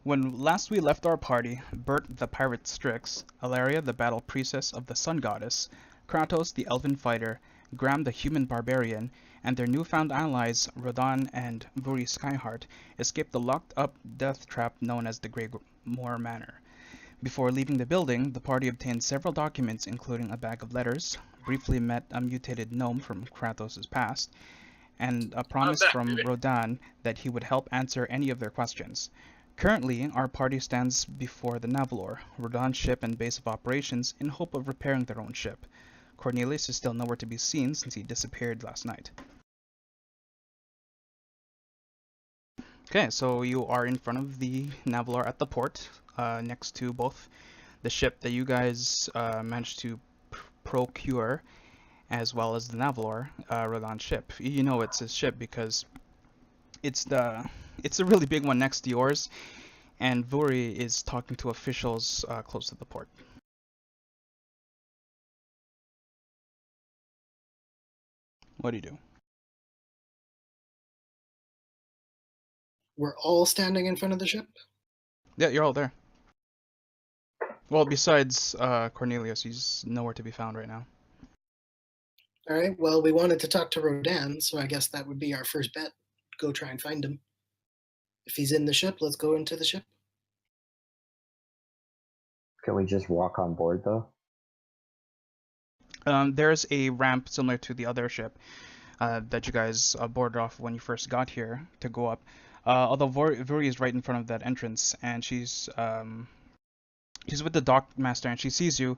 When last we left our party, Bert the pirate Strix, Alaria the battle priestess of the sun goddess, Kratos the elven fighter, Graham the human barbarian, and their newfound allies Rodan and Vuri Skyheart escaped the locked-up death trap known as the Greymore Manor. Before leaving the building, the party obtained several documents including a bag of letters, briefly met a mutated gnome from Kratos' past, and a I'm promise back, from baby. Rodan that he would help answer any of their questions. Currently, our party stands before the Navalor, Rodan's ship and base of operations, in hope of repairing their own ship. Cornelius is still nowhere to be seen since he disappeared last night. Okay, so you are in front of the Navalor at the port, next to both the ship that you guys managed to procure, as well as the Navalor, Rodan's ship. You know it's his ship because it's a really big one next to yours, and Vuri is talking to officials close to the port. What do you do? We're all standing in front of the ship? Yeah, you're all there. Well, besides Cornelius, he's nowhere to be found right now. All right, well, we wanted to talk to Rodan, so I guess that would be our first bet. Go try and find him. If he's in the ship, let's go into the ship. Can we just walk on board, though? There's a ramp similar to the other ship that you guys boarded off when you first got here to go up. Although Vuri is right in front of that entrance, and she's with the dock master, and she sees you,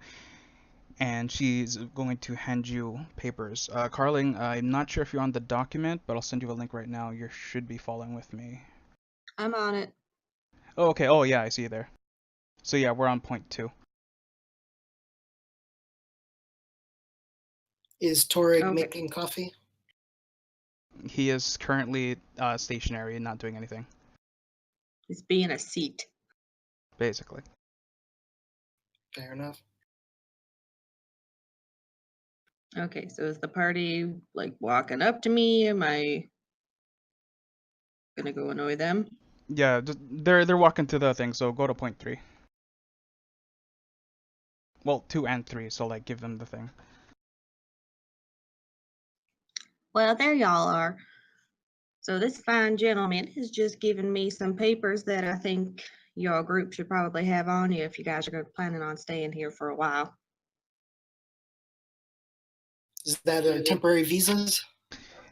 and she's going to hand you papers. Carling, I'm not sure if you're on the document, but I'll send you a link right now. You should be following with me. I'm on it. Oh, okay. Oh, yeah, I see you there. So yeah, we're on point 2. Is Torrig Okay. making coffee? He is currently stationary and not doing anything, It's being a seat. basically. Fair enough. Okay, so is the party like walking up to me? Am I gonna go annoy them? Yeah, they're walking to the thing, so go to point 3. Well, 2 and 3, so like give them the thing. Well, there y'all are. So this fine gentleman has just given me some papers that I think your group should probably have on you if you guys are planning on staying here for a while. Is that a temporary visas?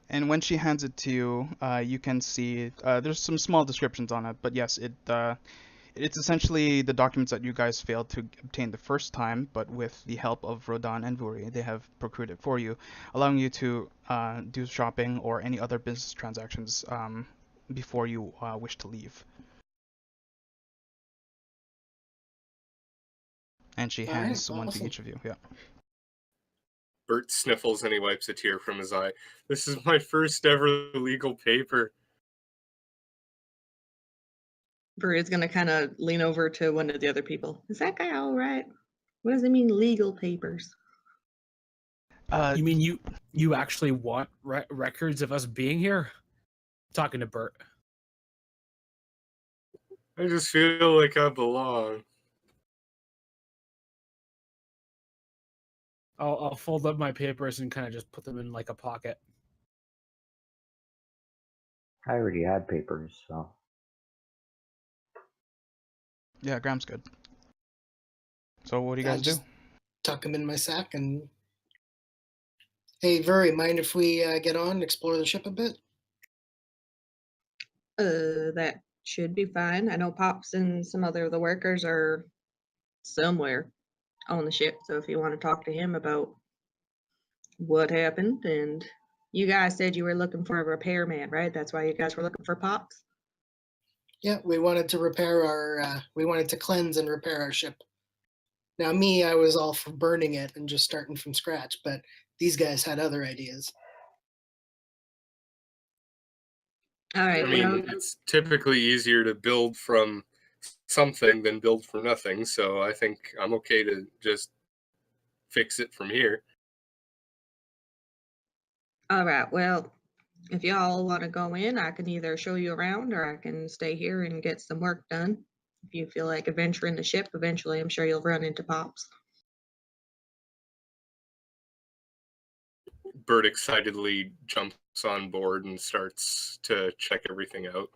And when she hands it to you, you can see there's some small descriptions on it, but yes, it's essentially the documents that you guys failed to obtain the first time, but with the help of Rodan and Vuri, they have procured it for you, allowing you to do shopping or any other business transactions before you wish to leave. And she hands one to awesome. each of you. Yeah. Bert sniffles and he wipes a tear from his eye. This is my first ever legal paper. Brew is gonna kind of lean over to one of the other people. Is that guy all right? What does it mean, legal papers? You mean you actually want records of us being here? Talking to Bert. I just feel like I belong. I'll fold up my papers and kind of just put them in like a pocket. I already had papers, so. Yeah, Graham's good. So what do you guys do? Just tuck him in my sack and... Hey, Vuri, mind if we get on and explore the ship a bit? That should be fine. I know Pops and some other of the workers are somewhere on the ship, so if you want to talk to him about what happened, and you guys said you were looking for a repairman, right? That's why you guys were looking for Pops? Yeah, we wanted to repair our... we wanted to cleanse and repair our ship. Now, me, I was all for burning it and just starting from scratch, but these guys had other ideas. All right. I mean, it's typically easier to build from something than build from nothing, so I think I'm okay to just fix it from here. All right. Well, if y'all want to go in, I can either show you around or I can stay here and get some work done. If you feel like adventuring the ship, eventually I'm sure you'll run into Pops. Bert excitedly jumps on board and starts to check everything out.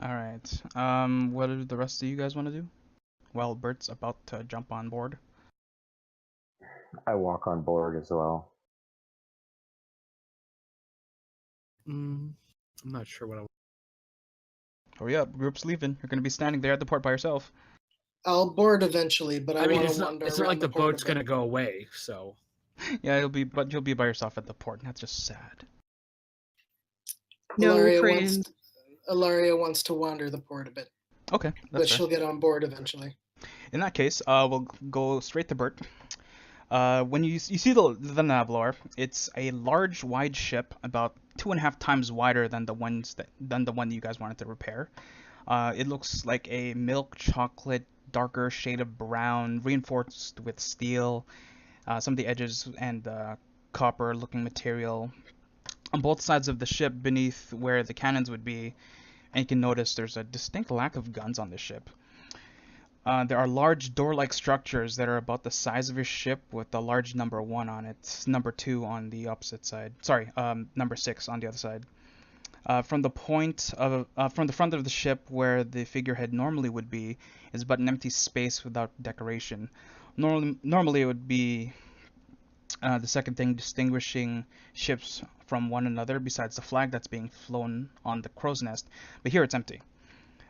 All right. What do the rest of you guys want to do? Well, Bert's about to jump on board. I walk on board as well. I'm not sure what I. Hurry up, group's leaving. You're gonna be standing there at the port by yourself. I'll board eventually, but I, I mean, want it's to not. wander It's around not like the port a boat's bit. gonna go away. So Yeah, you'll be by yourself at the port. That's just sad. No Ilaria friend. wants to wander the port a bit, Okay, but that's fair. she'll get on board eventually. In that case, we'll go straight to Bert. When you see the Navalor, it's a large, wide ship, about 2.5 times wider than the one that you guys wanted to repair. It looks like a milk chocolate, darker shade of brown, reinforced with steel. Some of the edges and copper-looking material. On both sides of the ship, beneath where the cannons would be, and you can notice there's a distinct lack of guns on the ship. There are large door-like structures that are about the size of your ship, with a large number 1 on it, number 2 on the opposite side. Sorry, number 6 on the other side. From the front of the ship, where the figurehead normally would be, is but an empty space without decoration. Normally it would be the second thing distinguishing ships from one another, besides the flag that's being flown on the crow's nest. But here it's empty.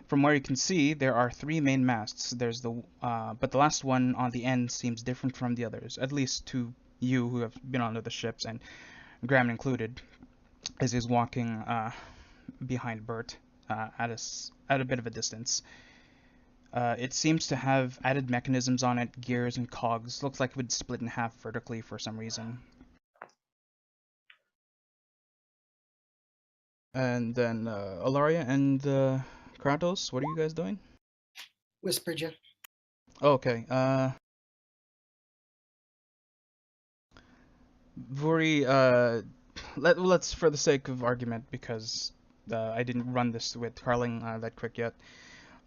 From where you can see, there are 3 main masts. But the last one on the end seems different from the others, at least to you who have been on other ships, and Graham included, as he's walking behind Bert at a bit of a distance. It seems to have added mechanisms on it, gears and cogs. Looks like it would split in half vertically for some reason. And then Alaria and Kratos, what are you guys doing? Whispered you. Okay. Vuri, let's for the sake of argument, because I didn't run this with Carling that quick yet,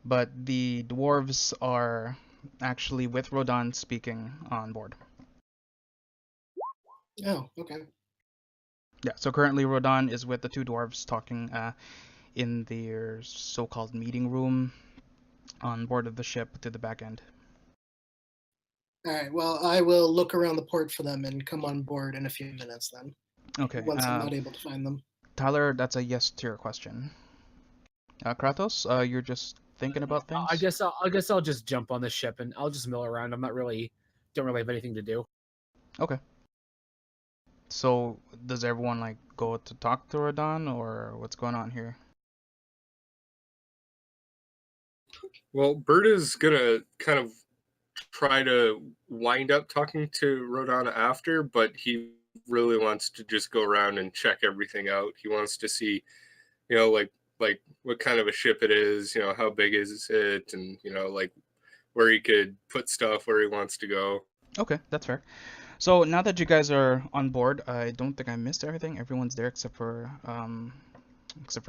but the dwarves are actually with Rodan speaking on board. Oh, okay. Yeah, so currently Rodan is with the 2 dwarves talking in their so-called meeting room on board of the ship to the back end. All right. Well, I will look around the port for them and come on board in a few minutes then. Okay. Once I'm not able to find them. Tyler, that's a yes to your question. Kratos, you're just thinking about things? I guess I'll just jump on the ship and I'll just mill around. Don't really have anything to do. Okay. So does everyone like go to talk to Rodan, or what's going on here? Well, Bert is gonna kind of try to wind up talking to Rodan after, but he really wants to just go around and check everything out. He wants to see, like what kind of a ship it is, how big is it, and like where he could put stuff, where he wants to go. Okay, that's fair. So now that you guys are on board, I don't think I missed everything. Everyone's there except for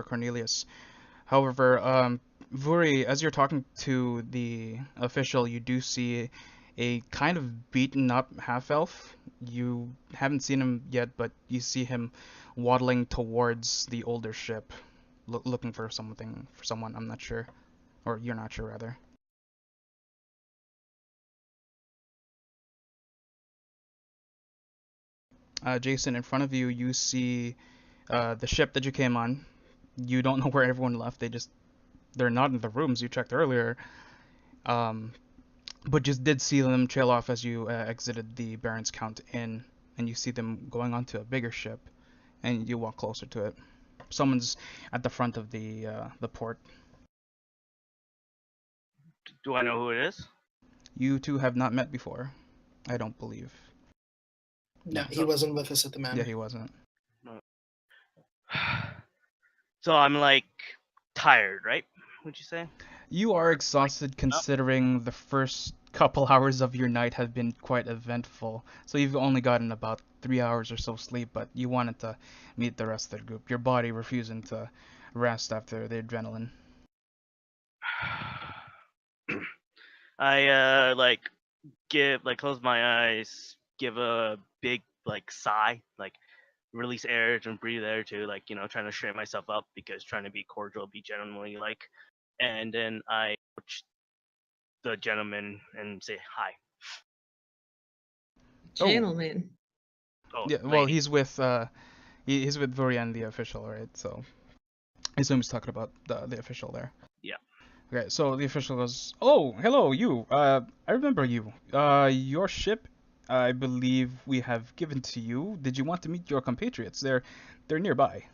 Cornelius. However, Vuri, as you're talking to the official, you do see a kind of beaten up half-elf. You haven't seen him yet, but you see him waddling towards the older ship, looking for someone. I'm not sure, or you're not sure rather. Jason, in front of you, you see the ship that you came on. You don't know where everyone left. They're not in the rooms you checked earlier. But just did see them trail off as you exited the Baron's Count Inn, and you see them going onto a bigger ship, and you walk closer to it. Someone's at the front of the port. Do I know who it is? You two have not met before, I don't believe. No, he wasn't with us at the manor. Yeah, he wasn't. So I'm like tired, right? Would you say? You are exhausted considering the first couple hours of your night have been quite eventful. So you've only gotten about 3 hours or so sleep, but you wanted to meet the rest of the group. Your body refusing to rest after the adrenaline. I like close my eyes, give a big like sigh, like release air and breathe air too, like trying to straighten myself up because trying to be cordial, be gentlemanly, like, and then I approach the gentleman and say hi. Gentlemen. Oh, Yeah, well, lady. he's with he's with Vurian, the official, right? So I assume he's talking about the official there. Yeah. Okay, so the official goes, "Oh, hello, you. I remember you. Your ship, I believe we have given to you. Did you want to meet your compatriots? They're nearby."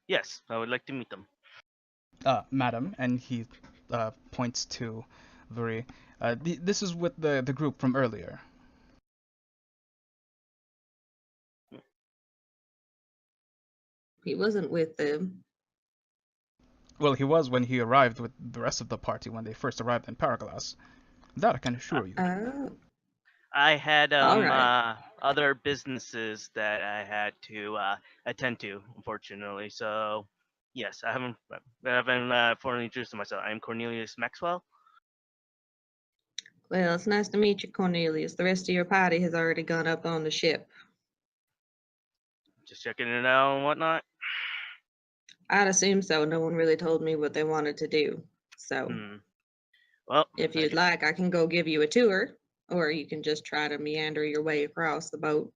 Yes, I would like to meet them. Madam, and he points to Vuri. This is with the group from earlier. He wasn't with them. Well, he was when he arrived with the rest of the party when they first arrived in Paraglass. That I can assure you. Oh, I had all right. other businesses that I had to attend to, unfortunately. So yes, I haven't formally introduced myself. I'm Cornelius Maxwell. Well, it's nice to meet you, Cornelius. The rest of your party has already gone up on the ship. Just checking it out and whatnot. I'd assume so. No one really told me what they wanted to do. So, Well, if you'd like, I can go give you a tour, or you can just try to meander your way across the boat.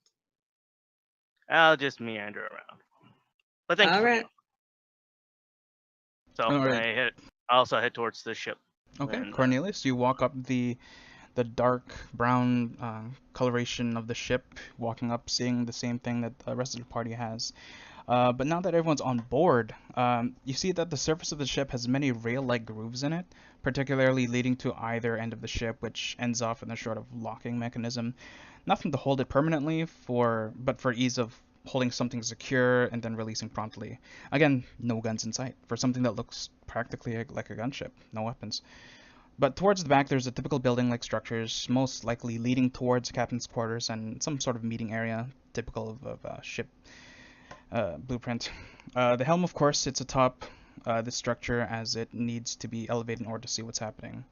I'll just meander around. But thank you All for right. So All right. I also head towards the ship. Okay, And, Cornelius, you walk up the dark brown coloration of the ship, walking up, seeing the same thing that the rest of the party has. But now that everyone's on board, you see that the surface of the ship has many rail-like grooves in it, particularly leading to either end of the ship, which ends off in a sort of locking mechanism. Nothing to hold it permanently, but for ease of holding something secure and then releasing promptly. Again, no guns in sight, for something that looks practically like a gunship, no weapons. But towards the back, there's a typical building-like structures, most likely leading towards captain's quarters and some sort of meeting area, typical of a ship blueprint. The helm, of course, sits atop the structure as it needs to be elevated in order to see what's happening.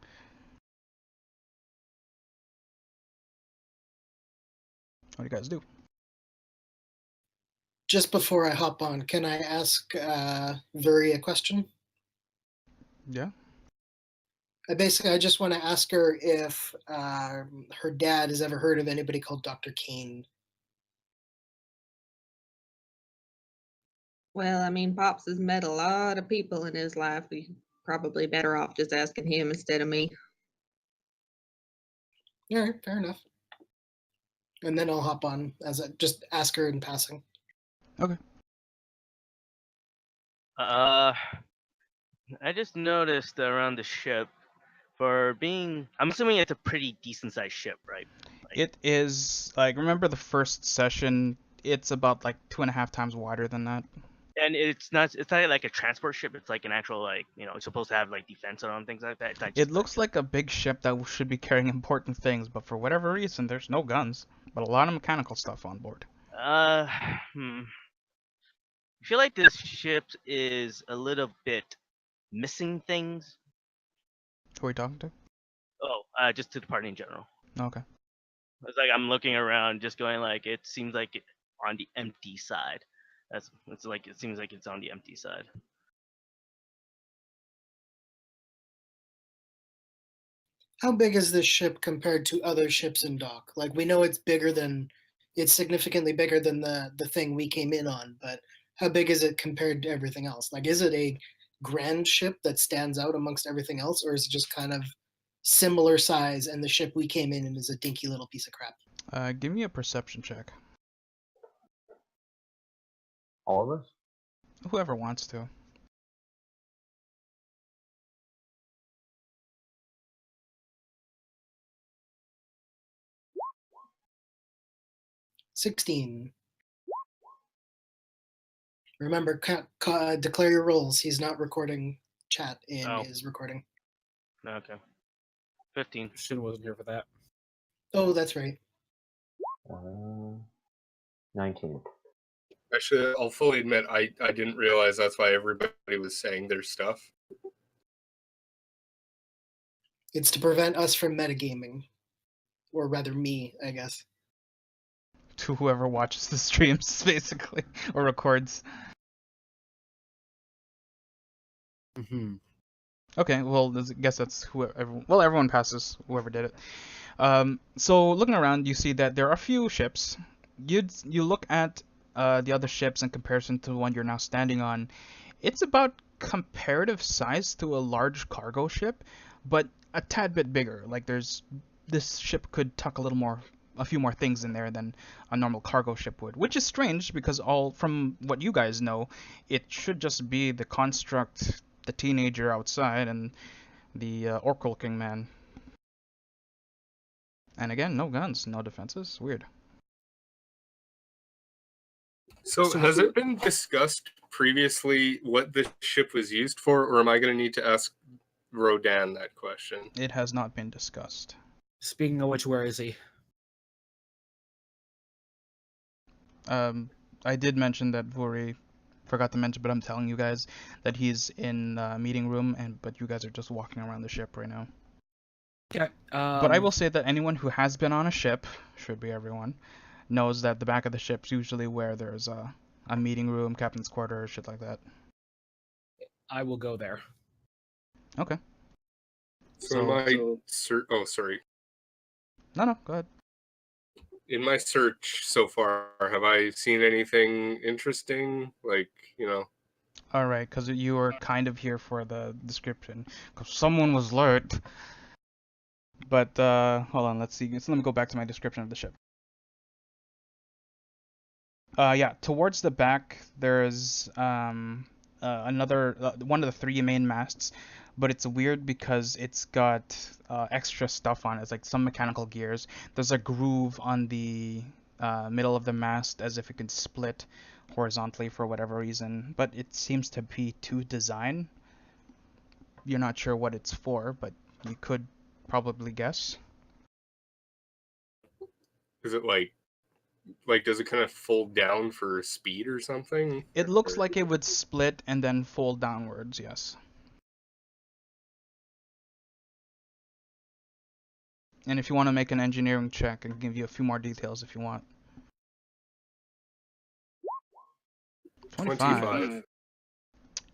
What do you guys do? Just before I hop on, can I ask Vuri a question? Yeah. I just want to ask her if her dad has ever heard of anybody called Dr. Kane. Well, I mean, Pops has met a lot of people in his life. He's probably better off just asking him instead of me. All right, fair enough. And then I'll hop on just ask her in passing. Okay. I just noticed around the ship, I'm assuming it's a pretty decent sized ship, right? It is, like, remember the first session? It's about like 2.5 times wider than that. And it's not like a transport ship. It's like an actual, like, it's supposed to have like defense on things like that. It's not It just looks like a big ship that should be carrying important things, but for whatever reason, there's no guns, but a lot of mechanical stuff on board. I feel like this ship is a little bit missing things. Who are you talking to? Oh, just to the party in general. Okay. It's like I'm looking around, just going like, it seems like on the empty side. It seems like it's on the empty side. How big is this ship compared to other ships in dock? Like, we know it's significantly bigger than the thing we came in on, but how big is it compared to everything else? Like, is it a grand ship that stands out amongst everything else, or is it just kind of similar size and the ship we came in is a dinky little piece of crap? Give me a perception check. All of us? Whoever wants to. $16. Remember, declare your roles. He's not recording chat in his recording. Okay. 15. Shin wasn't here for that. Oh, that's right. 19. Actually, I'll fully admit I didn't realize that's why everybody was saying their stuff. It's to prevent us from metagaming, or rather, me, I guess. To whoever watches the streams, basically, or records. Mm-hmm. Okay, well, I guess that's whoever. Well, everyone passes whoever did it. So looking around, you see that there are a few ships. You look at the other ships in comparison to the one you're now standing on. It's about comparative size to a large cargo ship, but a tad bit bigger. Like this ship could tuck a few more things in there than a normal cargo ship would, which is strange because all from what you guys know, it should just be the construct, the teenager outside, and the Oracle King man. And again, no guns, no defenses. Weird. So has it been discussed previously what this ship was used for, or am I going to need to ask Rodan that question? It has not been discussed. Speaking of which, where is he? I did mention that Vuri forgot to mention, but I'm telling you guys that he's in the meeting room, but you guys are just walking around the ship right now. Okay. But I will say that anyone who has been on a ship, should be everyone, knows that the back of the ship's usually where there's a meeting room, captain's quarters, shit like that. I will go there. Okay. So oh, sorry. No, go ahead. In my search so far, have I seen anything interesting? Like, Alright, because you were kind of here for the description. Because someone was lurked. But, hold on, let's see. So let me go back to my description of the ship. Yeah, towards the back, there's another one of the three main masts, but it's weird because it's got extra stuff on it. It's like some mechanical gears. There's a groove on the middle of the mast as if it could split horizontally for whatever reason, but it seems to be to design. You're not sure what it's for, but you could probably guess. is it like does it kind of fold down for speed or something? It looks like it would split and then fold downwards, yes. And if you want to make an engineering check, I can give you a few more details if you want. 25.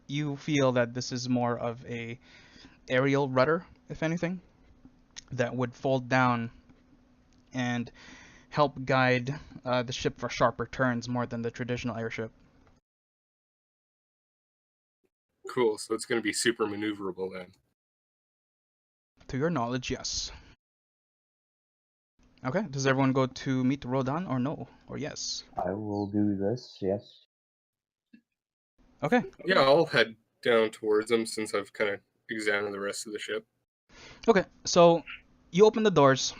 You feel that this is more of a aerial rudder, if anything, that would fold down and help guide the ship for sharper turns more than the traditional airship. Cool, so it's going to be super maneuverable then. To your knowledge, yes. Okay, does everyone go to meet Rodan or no? Or yes? I will do this, yes. Okay. Yeah, I'll head down towards them since I've kind of examined the rest of the ship. Okay, so you open the doors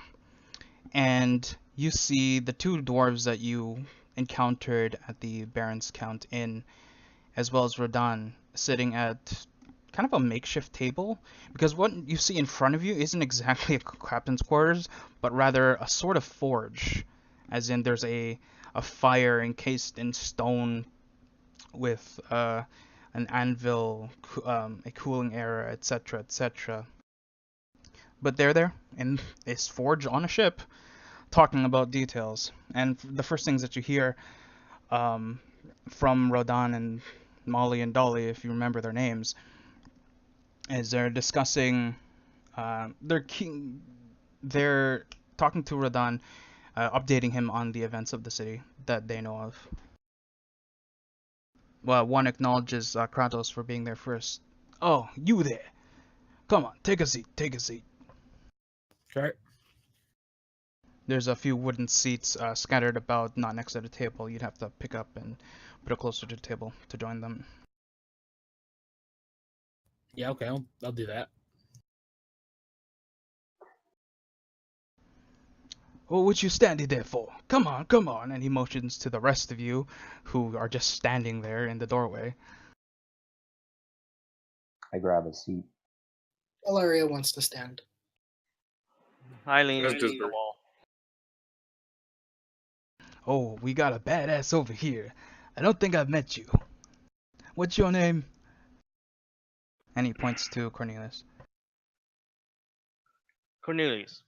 and you see the two dwarves that you encountered at the Baron's Count Inn, as well as Rodan sitting at kind of a makeshift table, because what you see in front of you isn't exactly a captain's quarters, but rather a sort of forge, as in there's a fire encased in stone with an anvil, a cooling area, etc., etc. But they're there in this forge on a ship, talking about details. And the first things that you hear from Rodan and Molly and Dolly, if you remember their names, is they're discussing, they're talking to Rodan, updating him on the events of the city that they know of. Well, one acknowledges Kratos for being there first. Oh, you there? Come on, take a seat, take a seat. Okay. There's a few wooden seats scattered about, not next to the table. You'd have to pick up and put it closer to the table to join them. Yeah, okay, I'll do that. Well, what you standing there for? Come on, come on. And he motions to the rest of you who are just standing there in the doorway. I grab a seat. Ilaria wants to stand. I lean As into does the Bert. wall. Oh, we got a badass over here. I don't think I've met you. What's your name? And he points to Cornelius. Cornelius.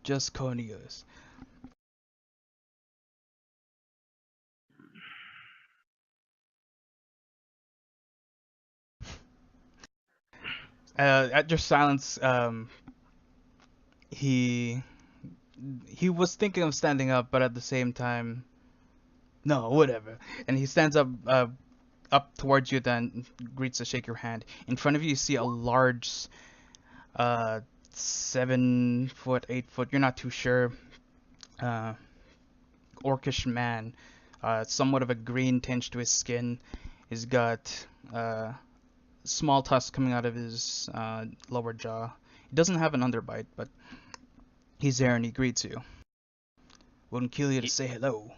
Just Cornelius. At your silence, he was thinking of standing up, but at the same time, no, whatever. And he stands up towards you, then greets to shake your hand. In front of you, you see a large, 7 foot, 8 foot, you're not too sure, orcish man, somewhat of a green tinge to his skin. He's got small tusks coming out of his lower jaw. He doesn't have an underbite, but he's there and he greets you. Wouldn't kill you to say hello.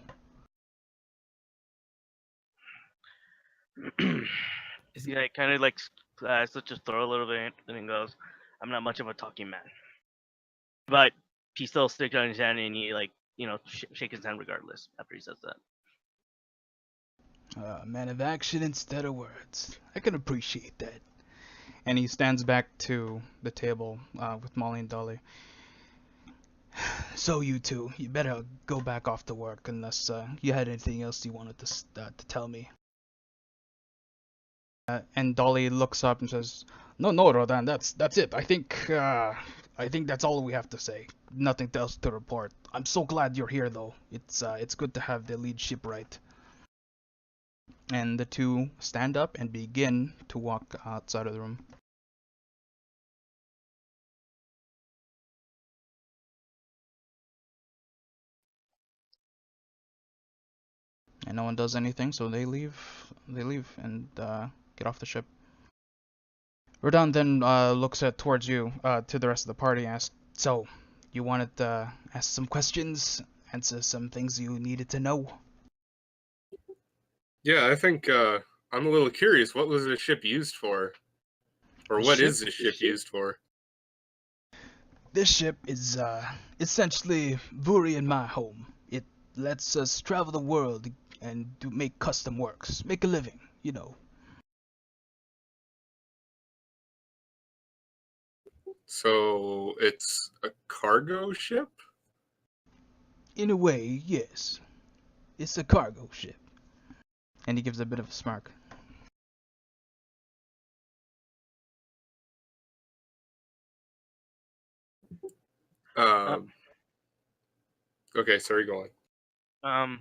Yeah, kind of like such a throw a little bit, and he goes, "I'm not much of a talking man," but he still sticks out his hand and he shake his hand regardless after he says that. Man of action instead of words. I can appreciate that. And he stands back to the table with Molly and Dolly. So you two, you better go back off to work unless you had anything else you wanted to tell me. And Dolly looks up and says, "No, Rodan, that's it. I think that's all we have to say. Nothing else to report. I'm so glad you're here, though. It's good to have the lead ship right." And the two stand up and begin to walk outside of the room. And no one does anything, so they leave. They leave and get off the ship. Rodan then looks towards you, to the rest of the party, and asks, "So, you wanted to ask some questions, answer some things you needed to know?" Yeah, I think I'm a little curious. What was the ship used for? Or what is the ship used for? This ship is essentially Vuri in my home. It lets us travel the world and make custom works, make a living, you know. So it's a cargo ship? In a way, yes. It's a cargo ship. And he gives a bit of a smirk. Okay, sorry, go on.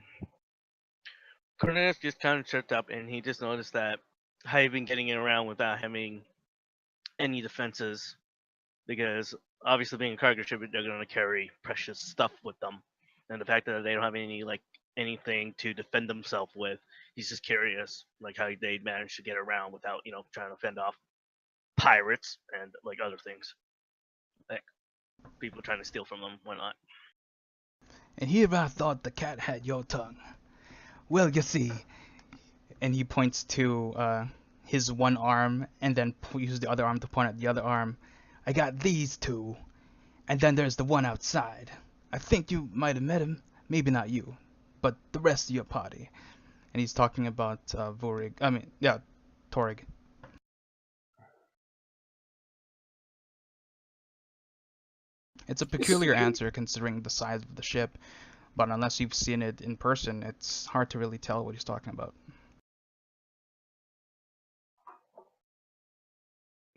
Cornelius just kind of tripped up, and he just noticed that how you've been getting it around without having any defenses, because obviously being a cargo ship, they're going to carry precious stuff with them, and the fact that they don't have anything to defend themselves with, he's just curious, like how they managed to get around without trying to fend off pirates and like other things, like people trying to steal from them, whatnot. And here I thought the cat had your tongue. Well, you see, and he points to his one arm and then uses the other arm to point at the other arm. I got these two, and then there's the one outside. I think you might have met him. Maybe not you, but the rest of your party. And he's talking about Vorig. Torig. It's a peculiar answer considering the size of the ship, but unless you've seen it in person, it's hard to really tell what he's talking about.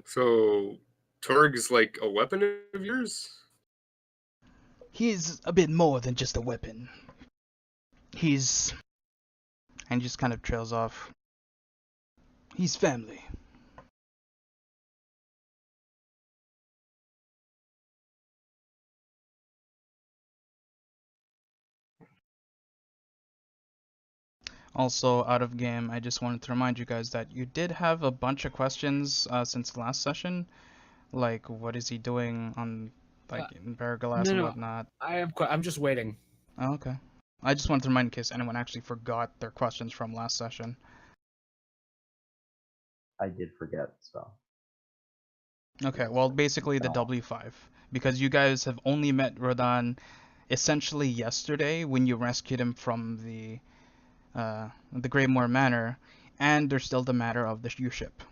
So Torg is like a weapon of yours? He's a bit more than just a weapon. He's... And just kind of trails off. He's family. Also, out of game, I just wanted to remind you guys that you did have a bunch of questions since the last session. Like, what is he doing on, in Baragalas and whatnot? I'm just waiting. Oh, okay. I just wanted to remind in case anyone actually forgot their questions from last session. I did forget, so. Okay, well, basically the W5. Because you guys have only met Rodan essentially yesterday when you rescued him from the Greymoor Manor, and there's still the matter of your ship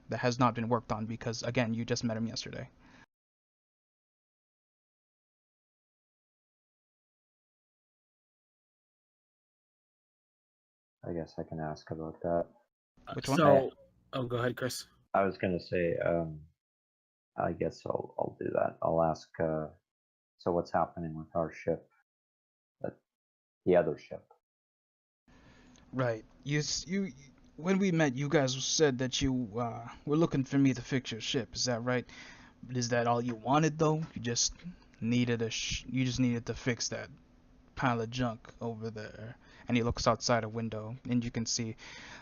that has not been worked on because, again, you just met him yesterday. I guess I can ask about that. Which one? So, oh, go ahead, Chris. I was gonna say, I guess I'll do that. I'll ask. So what's happening with our ship? That the other ship. Right. When we met, you guys said that you were looking for me to fix your ship. Is that right? Is that all you wanted though? You just needed to fix that pile of junk over there. And he looks outside a window, and you can see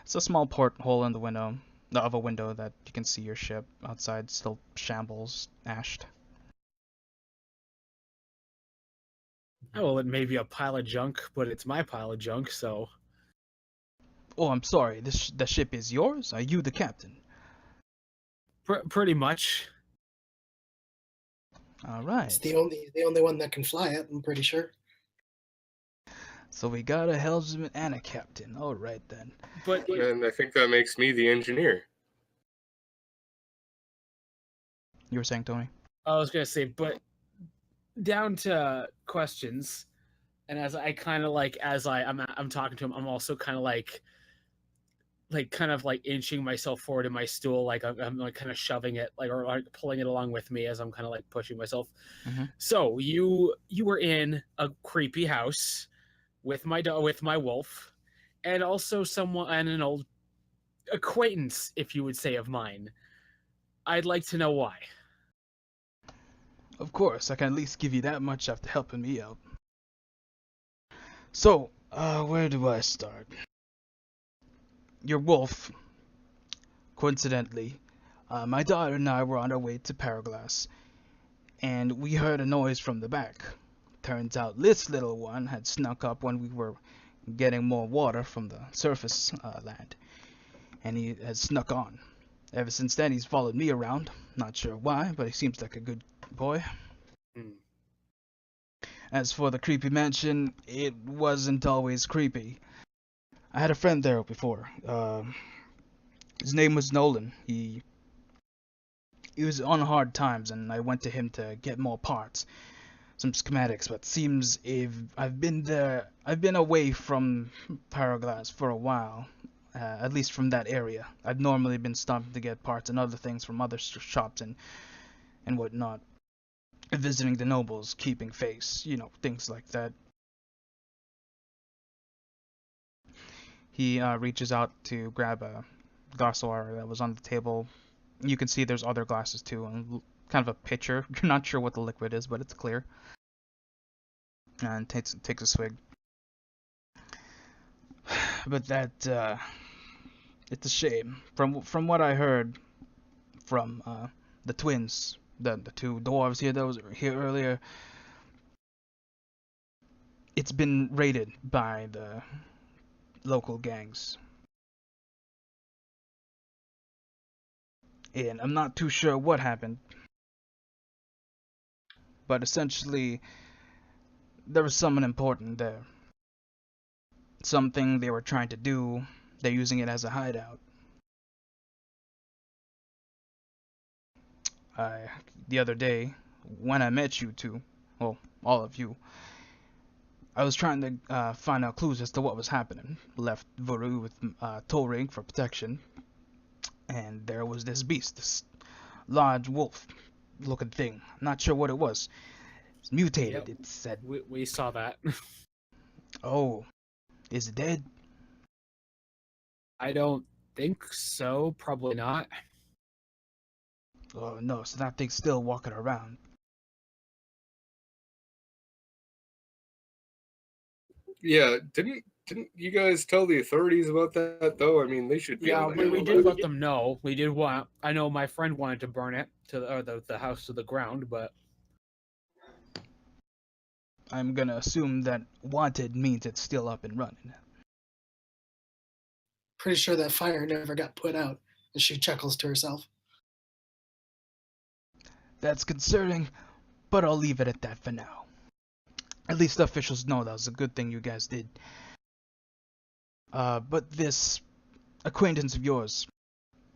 it's a small porthole in the window, of a window that you can see your ship outside, still shambles, ashed. Oh, well, it may be a pile of junk, but it's my pile of junk, so. Oh, I'm sorry. The ship is yours. Are you the captain? Pretty much. All right. It's the only one that can fly it, I'm pretty sure. So we got a helmsman and a captain. All right then. But And I think that makes me the engineer. You were saying, Tony? I was gonna say, but down to questions, and as I kind of like, as I'm talking to him, I'm also kind of like inching myself forward in my stool, like I'm like kind of shoving it, or like pulling it along with me as I'm kind of like pushing myself. Mm-hmm. So you were in a creepy house with my wolf, and also an old acquaintance, if you would say, of mine. I'd like to know why. Of course, I can at least give you that much after helping me out. So, where do I start? Your wolf, coincidentally, my daughter and I were on our way to Paraglass, and we heard a noise from the back. Turns out this little one had snuck up when we were getting more water from the surface land, and he has snuck on. Ever since then, he's followed me around. Not sure why, but he seems like a good boy. As for the creepy mansion, it wasn't always creepy. I had a friend there before. His name was Nolan. He was on hard times, and I went to him to get more parts, some schematics. But seems if I've been away from Paraglass for a while, at least from that area. I've normally been stopping to get parts and other things from other shops and whatnot. Visiting the nobles, keeping face, things like that. He reaches out to grab a glass of water that was on the table. You can see there's other glasses too, and kind of a pitcher. You're not sure what the liquid is, but it's clear. And takes a swig. But that it's a shame. From what I heard from the twins, the two dwarves here that was here earlier, it's been raided by the local gangs. And I'm not too sure what happened. But essentially, there was someone important there. Something they were trying to do. They're using it as a hideout. The other day, when I met you two, well, all of you, I was trying to find out clues as to what was happening. Left Vuru with toll ring for protection, and there was this beast, this large wolf-looking thing. I'm not sure what it was. It's mutated. Yep. It said. We saw that. Oh, is it dead? I don't think so. Probably not. Oh no, so that thing's still walking around. Yeah, didn't you guys tell the authorities about that though? I mean, they should be Yeah, able to we handle did that. let them know. We did want. I know my friend wanted to burn it to the house to the ground, but I'm gonna assume that wanted means it's still up and running. Pretty sure that fire never got put out. And she chuckles to herself. That's concerning, but I'll leave it at that for now. At least the officials know that was a good thing you guys did. But this acquaintance of yours,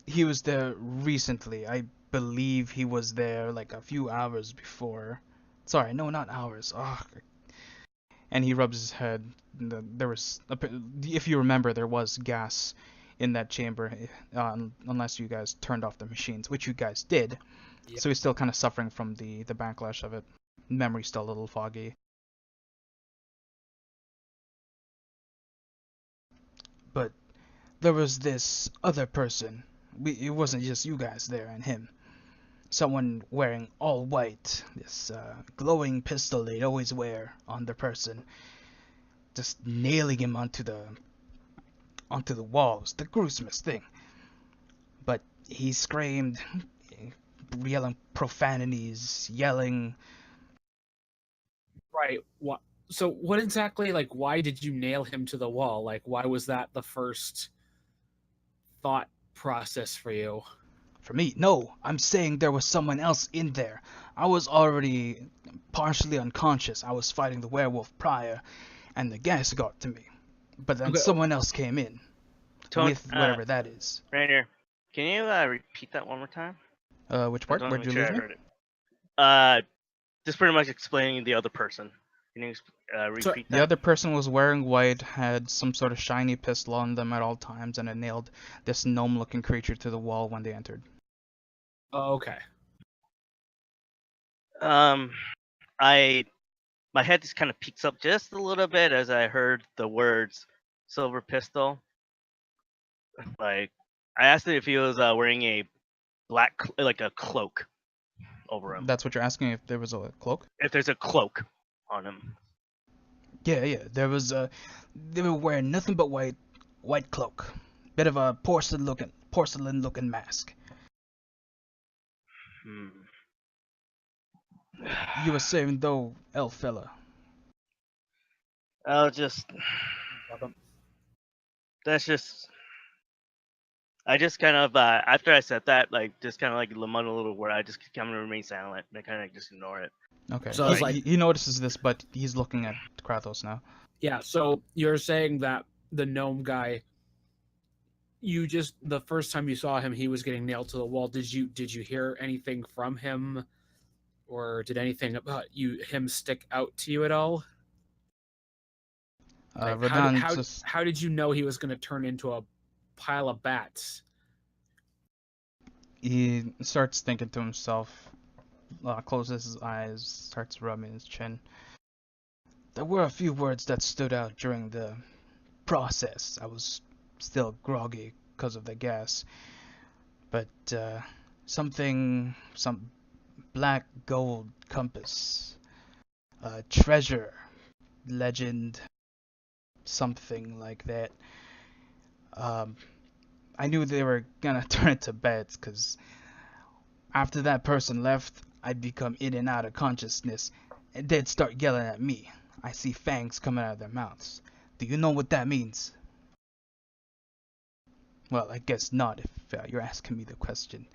he was there recently. I believe he was there like a few hours before. Sorry, no, not hours. Oh, and he rubs his head. There was, if you remember, there was gas in that chamber, unless you guys turned off the machines, which you guys did. Yeah. So he's still kind of suffering from the backlash of it. Memory's still a little foggy. But there was this other person. It wasn't just you guys there and him. Someone wearing all white, this glowing pistol they'd always wear on their person, just nailing him onto the walls. The gruesomest thing. But he screamed, yelling profanities, yelling. Right. What? So what exactly? Like, why did you nail him to the wall? Like, why was that the first thought process for you? For me, no, I'm saying there was someone else in there. I was already partially unconscious. I was fighting the werewolf prior, and the gas got to me. But then Okay. someone else came in, Tony, with whatever that is. Rainier, can you repeat that one more time? Which part? I Where'd want to you make lose sure I me? heard it. Just pretty much explaining the other person. Can you repeat The that? other person was wearing white, had some sort of shiny pistol on them at all times, and it nailed this gnome-looking creature to the wall when they entered. Oh, okay. My head just kind of peeks up just a little bit as I heard the words "silver pistol." Like, I asked him if he was wearing a black, like a cloak over him. That's what you're asking, if there was a cloak? If there's a cloak on him. Yeah, there was a... They were wearing nothing but white cloak. Bit of a porcelain-looking mask. You were saying, though, elf fella. That's just. I just kind of after I said that, like, just kind of like mutter a little word. I just kind of remain silent and I kind of just ignore it. Okay. So it's like- he notices this, but he's looking at Kratos now. Yeah. So you're saying that the gnome guy, the first time you saw him, he was getting nailed to the wall. Did you hear anything from him, or did anything about him stick out to you at all? Like, Rodan how did you know he was going to turn into a pile of bats? He starts thinking to himself, closes his eyes, starts rubbing his chin. There were a few words that stood out during the process. I was still groggy because of the gas. But some black gold compass, treasure, legend, something like that. I knew they were gonna turn into beds, because after that person left, I'd become in and out of consciousness, and they'd start yelling at me. I see fangs coming out of their mouths. Do you know what that means? Well, I guess not, if you're asking me the question.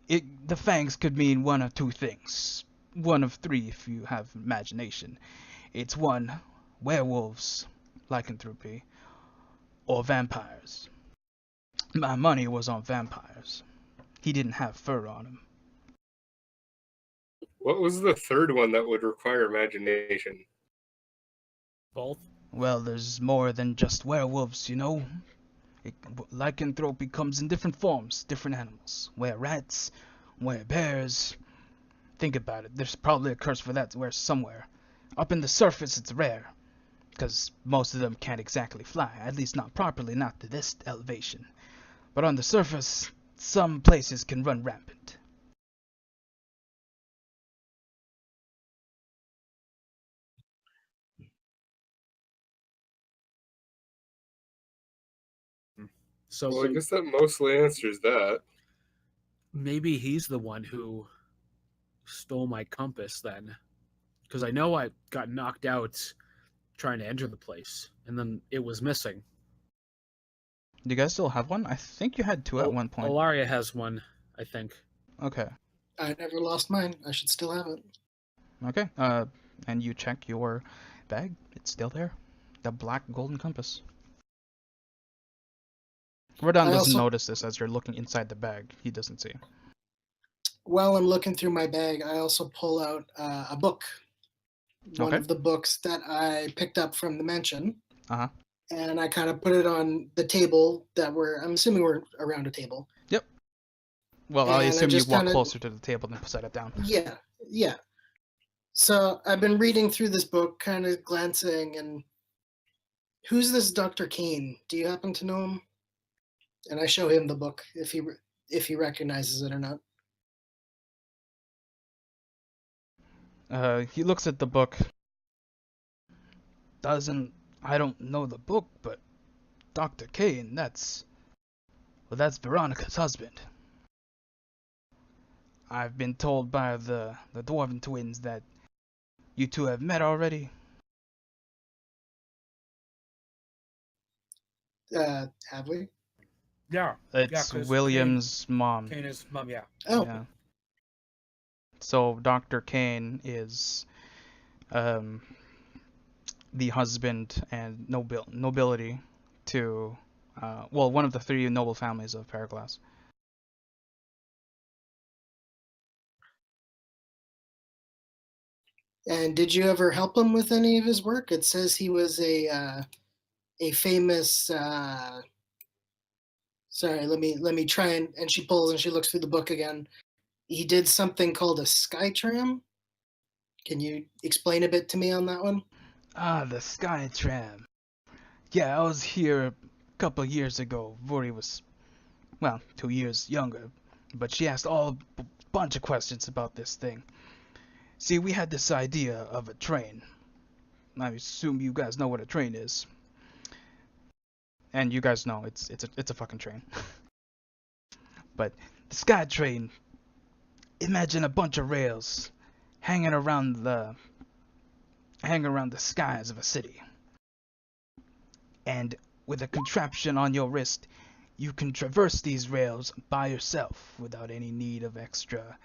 The fangs could mean one of two things. One of three if you have imagination. It's one, werewolves, lycanthropy, or vampires. My money was on vampires. He didn't have fur on him. What was the third one that would require imagination? Both. Well, there's more than just werewolves, you know. Lycanthropy comes in different forms, different animals. Were-rats, were-bears. Think about it, there's probably a curse for that somewhere. Up in the surface it's rare, because most of them can't exactly fly, at least not properly, not to this elevation. But on the surface, some places can run rampant. So Well, I guess that mostly answers that. maybe he's the one who stole my compass then, because I know I got knocked out trying to enter the place, and then it was missing. Do you guys still have one? I think you had two at one point. Ilaria has one, I think. Okay. I never lost mine. I should still have it. Okay. And you check your bag. It's still there. The black golden compass. Rodan doesn't notice this as you're looking inside the bag. He doesn't see. While I'm looking through my bag, I also pull out a book. one Okay. of the books that I picked up from the mansion. Uh-huh. And I kind of put it on the table I'm assuming we're around a table. Yep. Well, I And I assume you just walk kinda- closer to the table than set it down. Yeah, yeah. So I've been reading through this book, kind of glancing, and who's this Dr. Kane? Do you happen to know him? And I show him the book if he recognizes it or not. He looks at the book. I don't know the book, but Dr. Kane, that's Veronica's husband. I've been told by the Dwarven twins that you two have met already. Have we? Yeah. It's 'cause William's mom. Kane is mom, yeah. Oh, Yeah. So Dr. Kane is the husband and nobility to one of the three noble families of Paraglass. and did you ever help him with any of his work? It says he was a famous. Sorry, let me try and she pulls and she looks through the book again. He did something called a sky tram. Can you explain a bit to me on that one? Ah, the Sky Tram. Yeah, I was here a couple years ago. Vori was, 2 years younger, but she asked a bunch of questions about this thing. See, we had this idea of a train. I assume you guys know what a train is. And you guys know it's a fucking train. But the Sky Train, imagine a bunch of rails hanging around the skies of a city. And with a contraption on your wrist, you can traverse these rails by yourself without any need of extra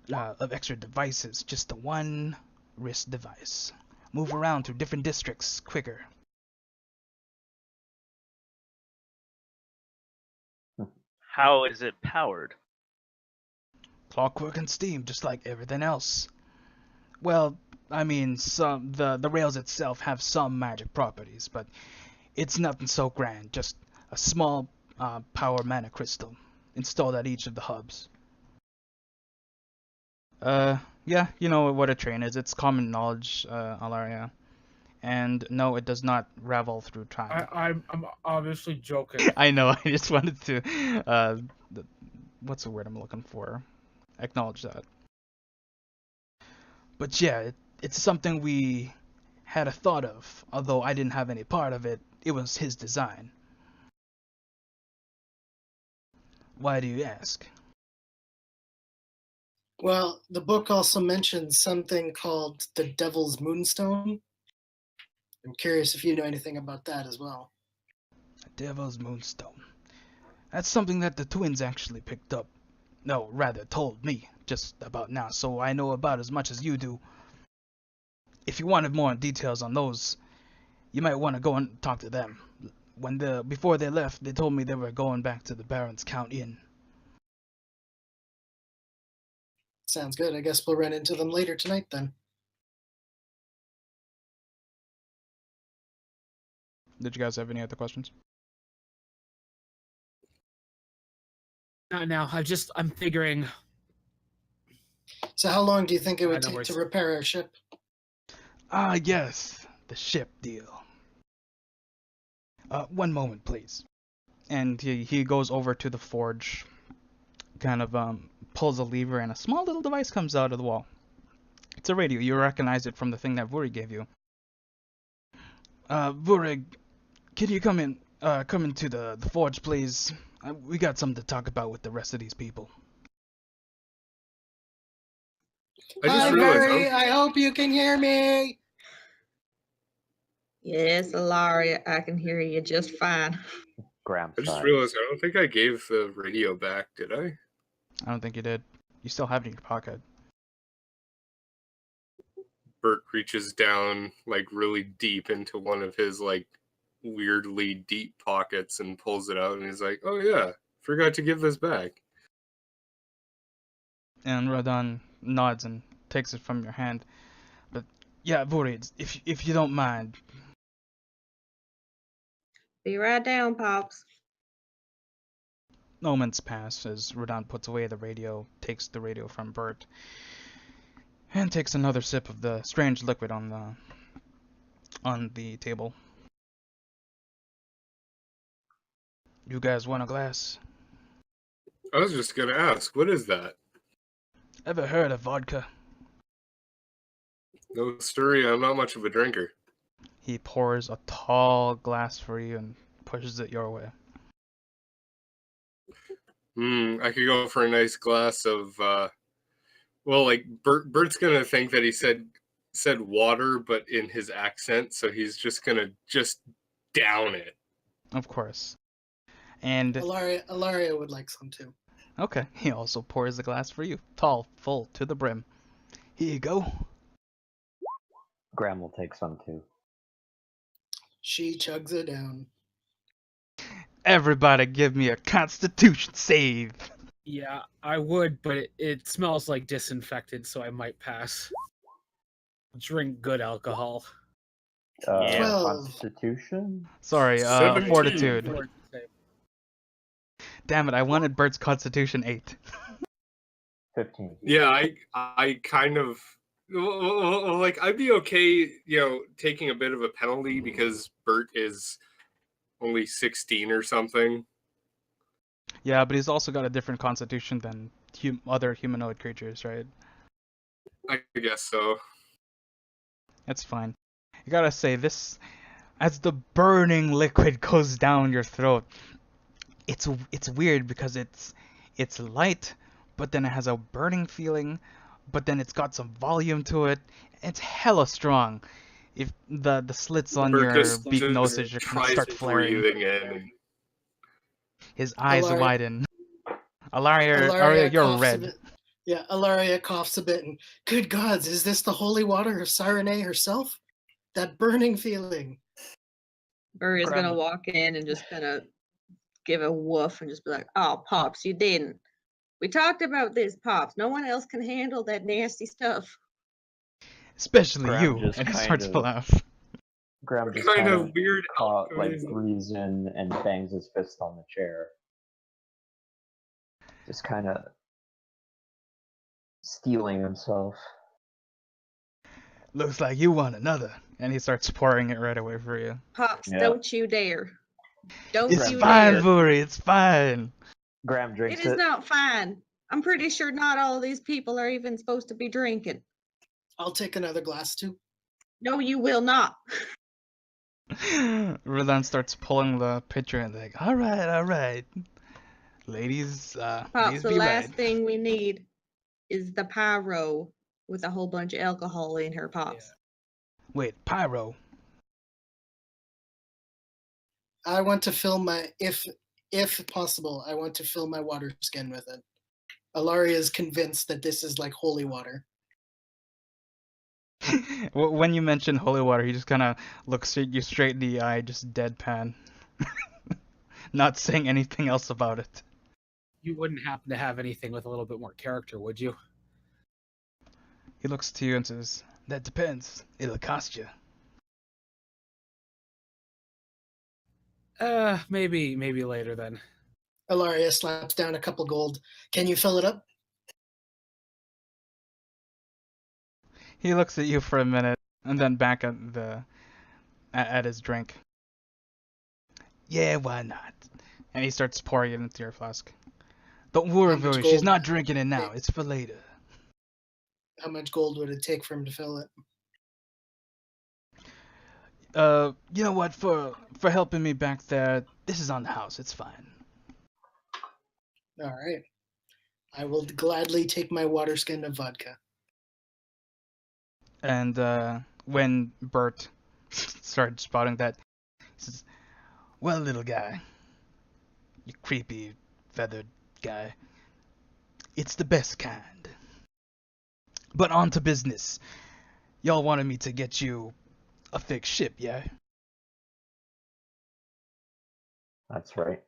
devices. Just the one wrist device. Move around through different districts quicker. How is it powered? Clockwork and steam, just like everything else. Well, I mean, the rails itself have some magic properties, but it's nothing so grand. Just a small power mana crystal installed at each of the hubs. Yeah, you know what a train is. It's common knowledge, Alaria. And no, it does not ravel through time. I'm obviously joking. I know. I just wanted to, what's the word I'm looking for? Acknowledge that. But yeah, it's something we had a thought of. Although I didn't have any part of it, it was his design. Why do you ask? Well, the book also mentions something called the Devil's Moonstone. I'm curious if you know anything about that as well. Devil's Moonstone. That's something that the twins actually picked up. No, rather told me just about now, so I know about as much as you do. If you wanted more details on those, you might want to go and talk to them. Before they left, they told me they were going back to the Baron's Count Inn. Sounds good. I guess we'll run into them later tonight then. Did you guys have any other questions? Not now. I'm figuring. So how long do you think it would no take worries. to repair our ship? Ah, yes, the ship deal. One moment, please. And he goes over to the forge, kind of pulls a lever, and a small little device comes out of the wall. It's a radio. You recognize it from the thing that Vuri gave you. Vuri, can you come into the forge, please? We got something to talk about with the rest of these people. I just Hi, realized. Murray. I hope you can hear me. Yes, Alaria, I can hear you just fine. I just Sorry. realized I don't think I gave the radio back, did I? I don't think you did. You still have it in your pocket. Bert reaches down like really deep into one of his like weirdly deep pockets and pulls it out, and he's like, "Oh yeah, forgot to give this back." And Rodon nods and takes it from your hand. Yeah, Buri, if you don't mind. Be right down, Pops. Moments pass as Rodan puts away the radio, takes the radio from Bert, and takes another sip of the strange liquid on the table. You guys want a glass? I was just gonna ask, what is that? Ever heard of vodka? No story. I'm not much of a drinker. He pours a tall glass for you and pushes it your way. I could go for a nice glass of. Well, like Bert's gonna think that he said water, but in his accent, so he's just gonna down it. Of course. And Alaria would like some too. okay, he also pours the glass for you, tall, full to the brim. Here you go. Graham will take some too. She chugs it down. Everybody give me a constitution save. Yeah, I would, but it smells like disinfectant, so I might pass. Drink good alcohol. Yeah. 12. Constitution? Sorry, 17. fortitude. Damn it, I wanted Bert's constitution 8. 15. Yeah, I kind of like I'd be okay, taking a bit of a penalty because Bert is only 16 or something. Yeah, but he's also got a different constitution than other humanoid creatures, right? I guess so. It's fine. You gotta say, this, as the burning liquid goes down your throat, it's weird because it's light, but then it has a burning feeling, but then it's got some volume to it. It's hella strong. If the slits on Bert your just beak noses just kind of tries start flaring. breathing in. His eyes Alaria- widen. Alaria, Alaria you're coughs a red. bit. Yeah, Alaria coughs a bit and, good gods, is this the holy water of Sirene herself? That burning feeling. Burr is Grab gonna it. walk in and just kind of give a woof and just be like, "Oh, Pops, you didn't. We talked about this, Pops. No one else can handle that nasty stuff." Especially Graham you. just And he kind starts to of- laugh. Graham What just kind of weird like alcoholism? breathes in and bangs his fist on the chair. Just kind of stealing himself. Looks like you want another. And he starts pouring it right away for you. Pops, Yeah. don't you dare. Don't It's you fine, dare. Buri, it's fine. Graham drinks It is not fine. I'm pretty sure not all of these people are even supposed to be drinking. I'll take another glass too. No, you will not. Rodan starts pulling the pitcher and like, alright. Ladies, Pops, please the be last right. thing we need is the pyro with a whole bunch of alcohol in her, Pops. Wait, pyro. I want to fill my, if possible, I want to fill my water skin with it. Alaria is convinced that this is like holy water. When you mention holy water, he just kind of looks at you straight in the eye, just deadpan. Not saying anything else about it. You wouldn't happen to have anything with a little bit more character, would you? He looks to you and says, that depends. It'll cost you. Maybe later then. Alaria slaps down a couple gold. Can you fill it up? He looks at you for a minute and then back at at his drink. Yeah, why not? And he starts pouring it into your flask. Don't worry, How much Vuri, she's gold? not drinking it now. It's for later. How much gold would it take for him to fill it? You know what? For helping me back there, this is on the house. It's fine. All right. I will gladly take my water skin of vodka. And when Bert started spotting that, he says, well, little guy, you creepy feathered guy, it's the best kind. But on to business. Y'all wanted me to get you a fixed ship, yeah? That's right.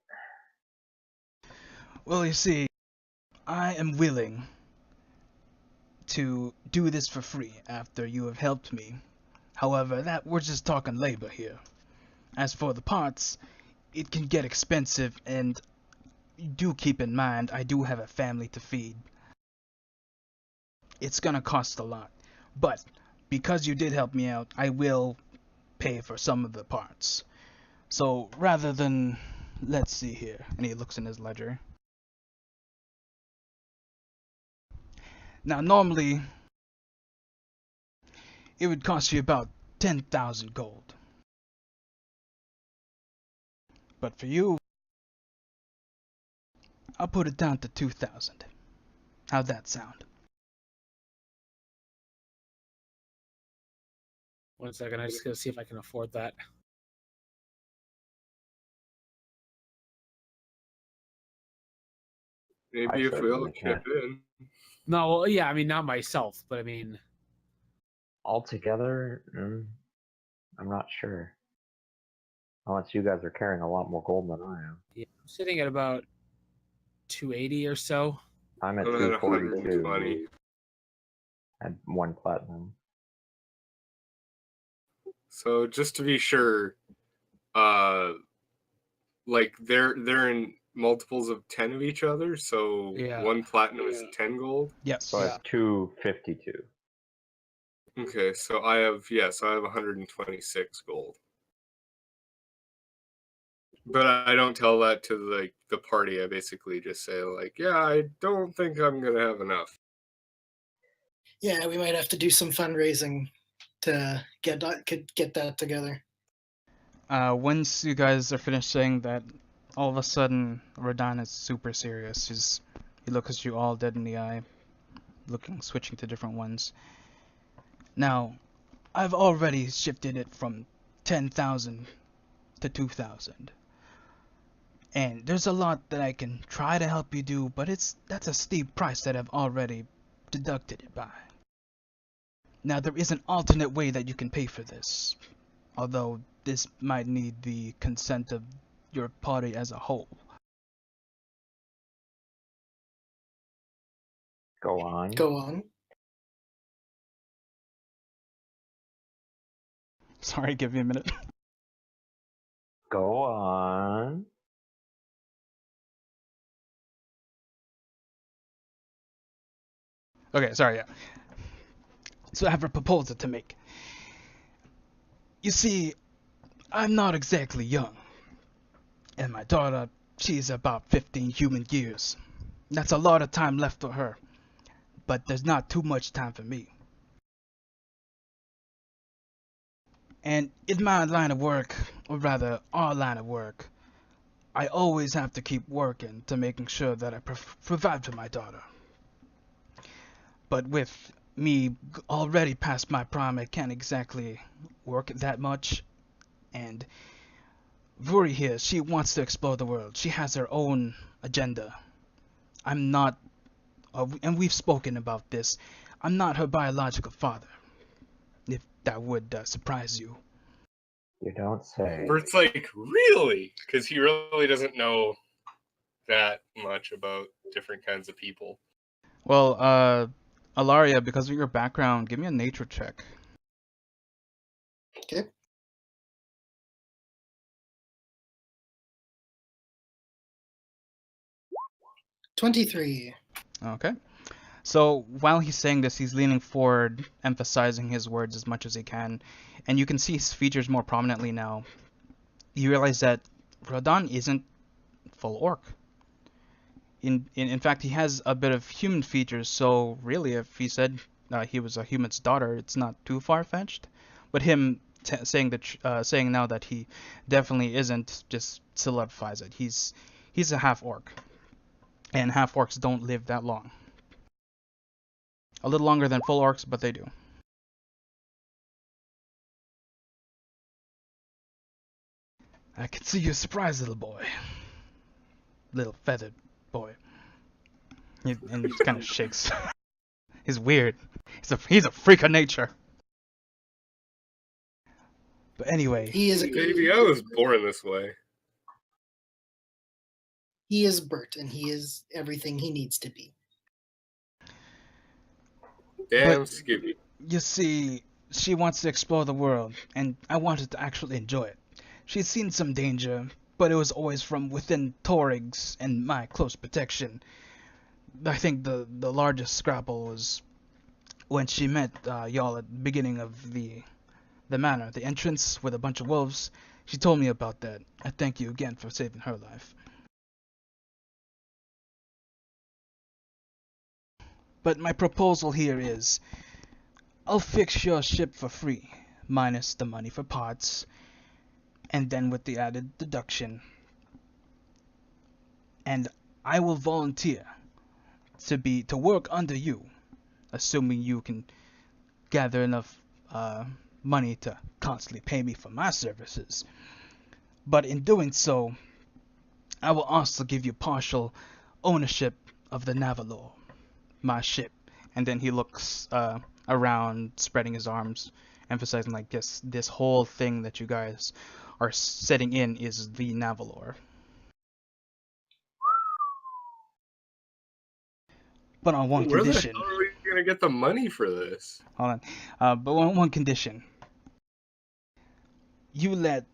Well, you see, I am willing to do this for free after you have helped me. However, that we're just talking labor here. As for the parts, it can get expensive, and do keep in mind I do have a family to feed. It's gonna cost a lot, but because you did help me out, I will pay for some of the parts. So rather than, let's see here, and he looks in his ledger. Now normally it would cost you about 10,000 gold. But for you, I'll put it down to 2,000. How'd that sound? 1 second, I just gotta see if I can afford that. Maybe I if we all certainly chip can. in. No, well, yeah, I mean, not myself, but I mean, Altogether, I'm not sure. Unless you guys are carrying a lot more gold than I am. yeah, I'm sitting at about 280 or so. I'm at I'm at 242. 120. At 1 platinum. So just to be sure, like they're in multiples of 10 of each other, so Yeah. 1 platinum is 10 gold. Yes. So I have 252. Okay, so I have 126 gold. But I don't tell that to like the party. I basically just say like, yeah, I don't think I'm gonna have enough. Yeah, we might have to do some fundraising to get that together. Once you guys are finished saying that, all of a sudden, Radon is super serious. He looks at you all dead in the eye, switching to different ones. Now, I've already shifted it from 10,000 to 2,000. And there's a lot that I can try to help you do, but that's a steep price that I've already deducted it by. Now, there is an alternate way that you can pay for this, although this might need the consent of your party as a whole. Go on. Go on. Sorry, give me a minute. Go on. Okay, sorry, yeah. So I have a proposal to make. You see, I'm not exactly young. And my daughter, she's about 15 human years. That's a lot of time left for her. But there's not too much time for me. And in my line of work, or rather our line of work, I always have to keep working to making sure that I provide for my daughter. But with me already past my prime, I can't exactly work that much. And Vuri here, she wants to explore the world. She has her own agenda. I'm not, and we've spoken about this, I'm not her biological father. If that would surprise you. You don't say. Bert's like, really? Because he really doesn't know that much about different kinds of people. Well, Alaria, because of your background, give me a nature check. Okay. $23. Okay. So while he's saying this, he's leaning forward, emphasizing his words as much as he can, and you can see his features more prominently now. You realize that Radon isn't full orc. In fact, he has a bit of human features, so really, if he said he was a human's daughter, it's not too far-fetched. But him saying now that he definitely isn't just solidifies it. He's a half orc, and half orcs don't live that long. A little longer than full orcs, but they do. I can see you're surprised, little boy. Little feathered boy. And he kind of shakes. He's weird. He's a freak of nature. But anyway, He is Maybe I was born this way. he is Bert, and he is everything he needs to be. Damn Scooby. You see, she wants to explore the world, and I wanted to actually enjoy it. She's seen some danger, but it was always from within Torig's and my close protection. I think the largest scrapple was when she met y'all at the beginning of the manor, the entrance with a bunch of wolves. She told me about that. I thank you again for saving her life. But my proposal here is, I'll fix your ship for free, minus the money for parts, and then with the added deduction. And I will volunteer to work under you, assuming you can gather enough money to constantly pay me for my services. But in doing so, I will also give you partial ownership of the Navalor, my ship. And then he looks around, spreading his arms, emphasizing like this whole thing that you guys are setting in is the Navalor. But on one Where condition. the hell are we gonna get the money for this? Hold on. But one condition. You let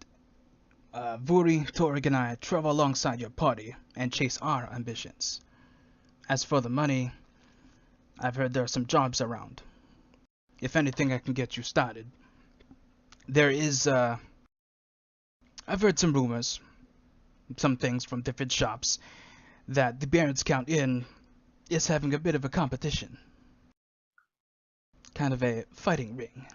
Vuri, Torig, and I travel alongside your party and chase our ambitions. As for the money, I've heard there are some jobs around. If anything, I can get you started. There is, I've heard some rumors, some things from different shops, that the Barons Count Inn is having a bit of a competition. Kind of a fighting ring.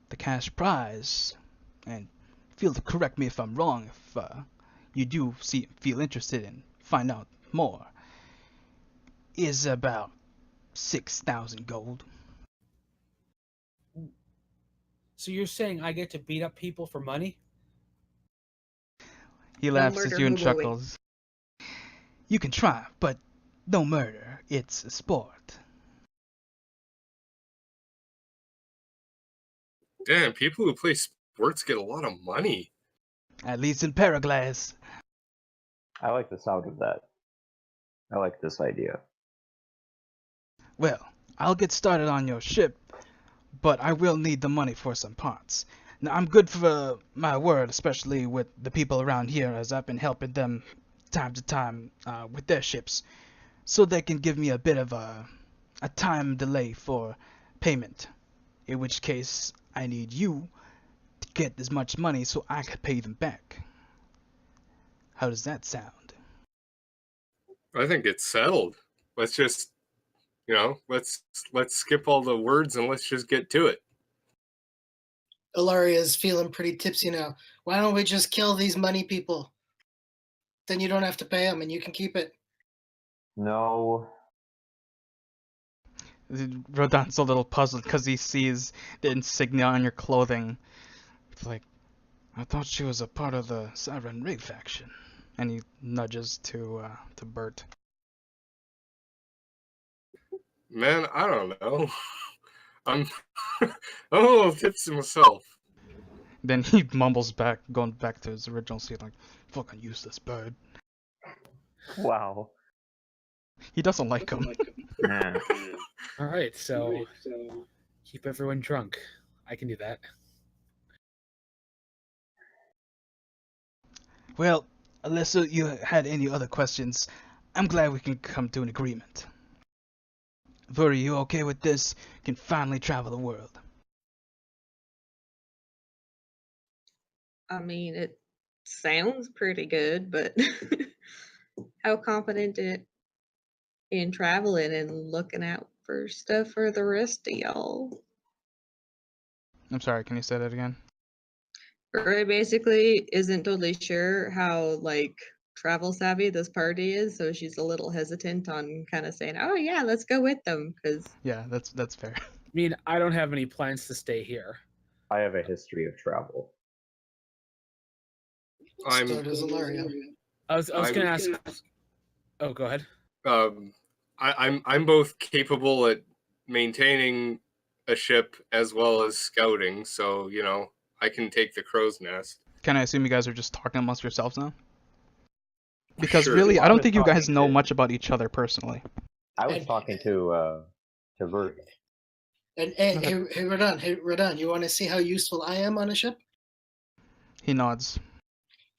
The cash prize, and feel to correct me if I'm wrong if you do feel interested in find out more, is about 6,000 gold. So you're saying I get to beat up people for money? He laughs at you and chuckles. You can try, but no murder. It's a sport. Damn, people who play sports get a lot of money. At least in Paraglass. I like the sound of that. I like this idea. Well, I'll get started on your ship, but I will need the money for some parts. Now, I'm good for my word, especially with the people around here, as I've been helping them time to time with their ships, so they can give me a bit of a time delay for payment, in which case I need you to get as much money so I can pay them back. How does that sound? I think it's settled. Let's just, let's skip all the words and let's just get to it. Ilaria's feeling pretty tipsy now. Why don't we just kill these money people? Then you don't have to pay them and you can keep it. No. Rodon's a little puzzled because he sees the insignia on your clothing. It's like, I thought she was a part of the Siren Rig faction. And he nudges to Bert. Man, I don't know. I'm a little tipsy myself. Then he mumbles back, going back to his original seat, like, fucking useless bird. Wow. He doesn't like him. Nah. Alright, so keep everyone drunk. I can do that. Well, unless you had any other questions, I'm glad we can come to an agreement. Vuri, you okay with this? You can finally travel the world. I mean, it sounds pretty good, but how confident in traveling and looking out for stuff for the rest of y'all? I'm sorry, can you say that again? Ray basically isn't totally sure how travel savvy this party is, so she's a little hesitant on kind of saying, "Oh yeah, let's go with them," because Yeah, that's fair. I mean, I don't have any plans to stay here. I have a history of travel. So does Ilaria. I was gonna ask. Oh, go ahead. I'm both capable at maintaining a ship as well as scouting, so I can take the crow's nest. Can I assume you guys are just talking amongst yourselves now? Because Sure. really, I I don't was think you guys talking know to- much about each other personally. I was And- talking to Vert. And Okay. hey, Radon, you want to see how useful I am on a ship? He nods.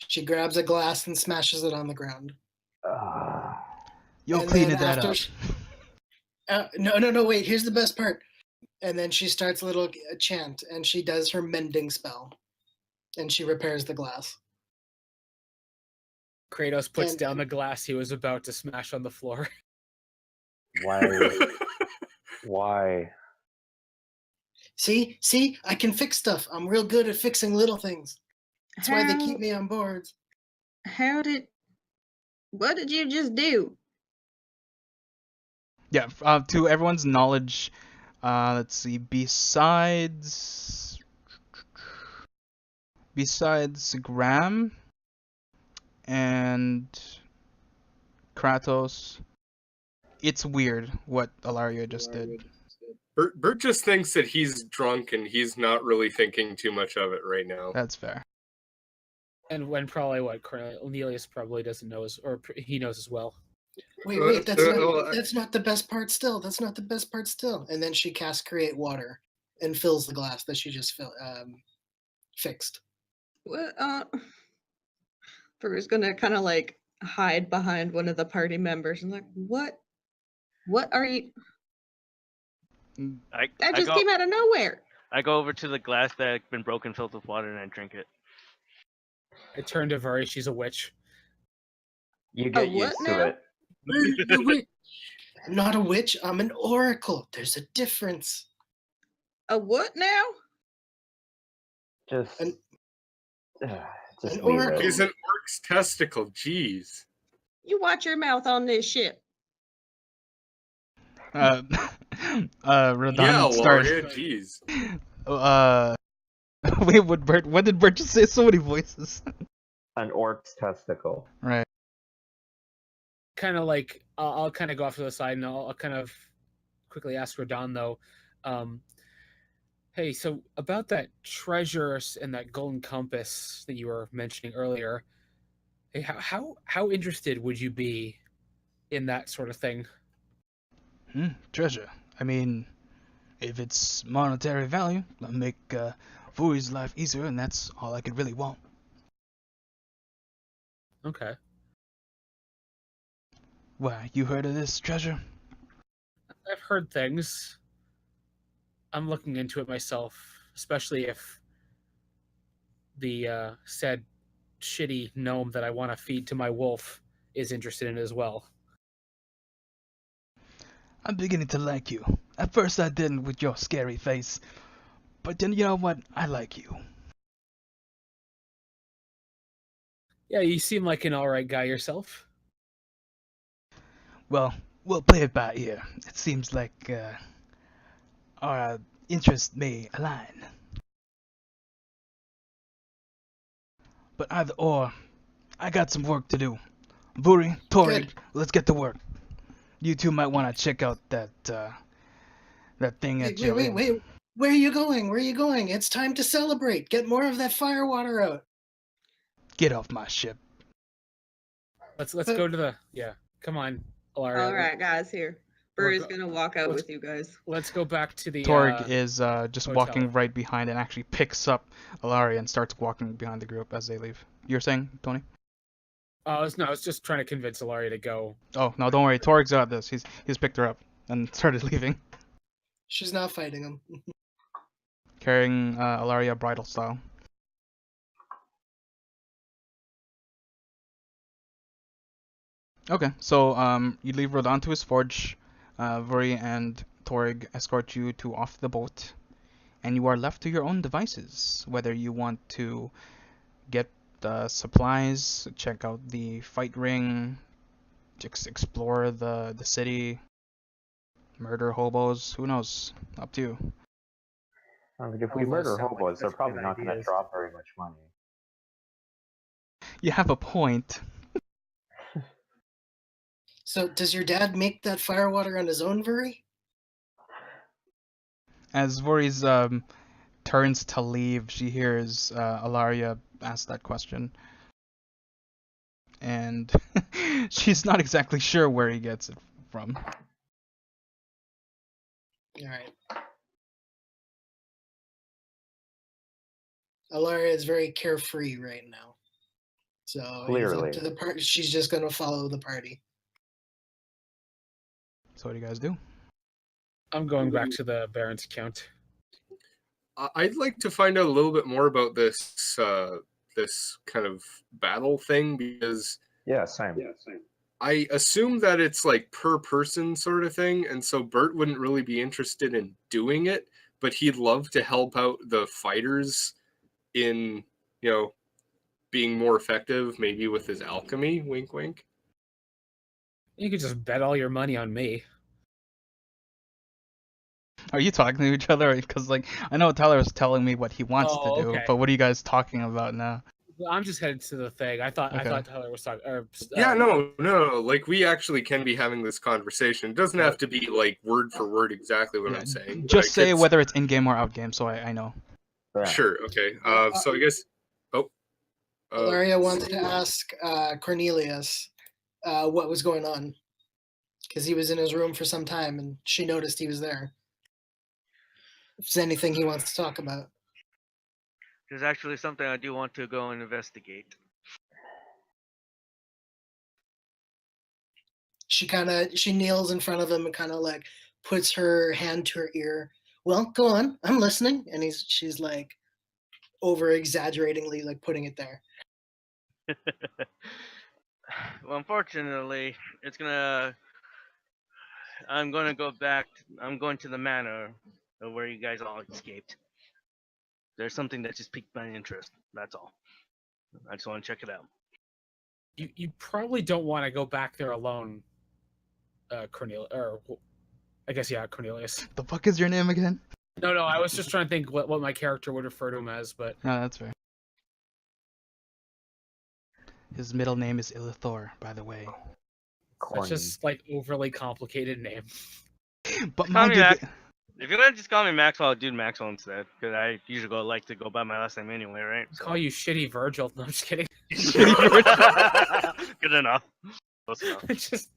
She grabs a glass and smashes it on the ground. You're And cleaning then that after up. No, wait, here's the best part. And then she starts a little chant, and she does her mending spell. And she repairs the glass. Kratos puts And- down the glass he was about to smash on the floor. Why? Why? See, I can fix stuff. I'm real good at fixing little things. That's why they keep me on boards. What did you just do? Yeah, to everyone's knowledge, let's see, besides Graham and Kratos, it's weird what Alaria just did. Bert just thinks that he's drunk and he's not really thinking too much of it right now. That's fair. And when probably what Cornelius probably doesn't know he knows as well. Wait, that's not the best part still. That's not the best part still. And then she casts Create Water and fills the glass that she just fixed. What? Burger's gonna kind of like hide behind one of the party members and like, what? What are you? I That just go, came out of nowhere. I go over to the glass that had been broken, filled with water, and I drink it. I turn to Vuri, she's a witch. You get what used now? to it. I'm not a witch. I'm an oracle. There's a difference. A what now? Just, An- just an leave oracle. it. He's an orc's testicle. Jeez. You watch your mouth on this ship. Radon Yeah, starts. Loria, jeez. Wait, what did Bert just say? So many voices. An orc's testicle. Right. Kind of like, I'll kind of go off to the side and I'll kind of quickly ask Radon though. Hey, so about that treasure and that golden compass that you were mentioning earlier, hey, how interested would you be in that sort of thing? Treasure. I mean, if it's monetary value, that'll make Vuri's life easier, and that's all I could really want. Okay. Why, you heard of this treasure? I've heard things. I'm looking into it myself, especially if the said shitty gnome that I want to feed to my wolf is interested in it as well. I'm beginning to like you. At first I didn't with your scary face, but then you know what? I like you. Yeah, you seem like an alright guy yourself. Well, we'll play it by ear. It seems like our interests may align. But either or, I got some work to do. Vuri, Torig, Good. let's get to work. You two might want to check out that thing at your inn. Wait. Where are you going? Where are you going? It's time to celebrate. Get more of that fire water out. Get off my ship. Let's go to the Come on, Alaria. All right, guys, here. Burry's go- gonna walk out let's- with you guys. Let's go back to the Torg is just hotel. walking right behind and actually picks up Alaria and starts walking behind the group as they leave. You're saying, Tony? I was just trying to convince Alaria to go. Oh, no, don't worry. Torg's got this. He's picked her up and started leaving, She's not fighting him. carrying Alaria bridal style. Okay, so you leave Rodon to his forge. Vuri and Torg escort you to off the boat, and you are left to your own devices. Whether you want to get supplies, check out the fight ring, just explore the city, murder hobos, who knows? Up to you. I mean, if we Hobos murder sound like hobos, they're such probably good not going to ideas. drop very much money. You have a point. So does your dad make that fire water on his own, Vuri? As Vuri's turns to leave, she hears Alaria ask that question. And She's not exactly sure where he gets it from. All right. Alaria is very carefree right now. So he's up Clearly. to the party. She's just gonna follow the party. So what do you guys do? I'm going back to the Baron's account. I'd like to find out a little bit more about this this kind of battle thing, because Yeah, same. I assume that it's like per person sort of thing, and so Bert wouldn't really be interested in doing it, but he'd love to help out the fighters in, being more effective, maybe with his alchemy. Wink, wink. You could just bet all your money on me. Are you talking to each other? Because like I know Tyler was telling me what he wants to do, okay. but what are you guys talking about now? Well, I'm just headed to the thing. I thought Tyler was talking. Yeah, no. Like, we actually can be having this conversation. It doesn't have to be like word for word exactly what Yeah, I'm saying. just say whether it's in game or out game, so I know. Yeah. Sure. Okay. So I guess. Alaria wanted to ask Cornelius what was going on, because he was in his room for some time and she noticed he was there. If there's anything he wants to talk about. There's actually something I do want to go and investigate. She kneels in front of him and kind of like puts her hand to her ear. Well, go on, I'm listening. And she's like over exaggeratingly like putting it there. Well, unfortunately, I'm gonna go back. I'm going to the manor where you guys all escaped. There's something that just piqued my interest. That's all. I just want to check it out. You probably don't want to go back there alone, Cornelius. Or I guess Cornelius. The fuck is your name again? No, I was just trying to think what my character would refer to him as, but No, that's fair. His middle name is Illithor, by the way. that's just like overly complicated name. But Call mind me you, Max. If you're gonna just call me Maxwell, I'll do Maxwell instead. Because I usually like to go by my last name anyway, right? Call you Shitty Virgil. No, I'm just kidding. Good enough. Close enough. It's just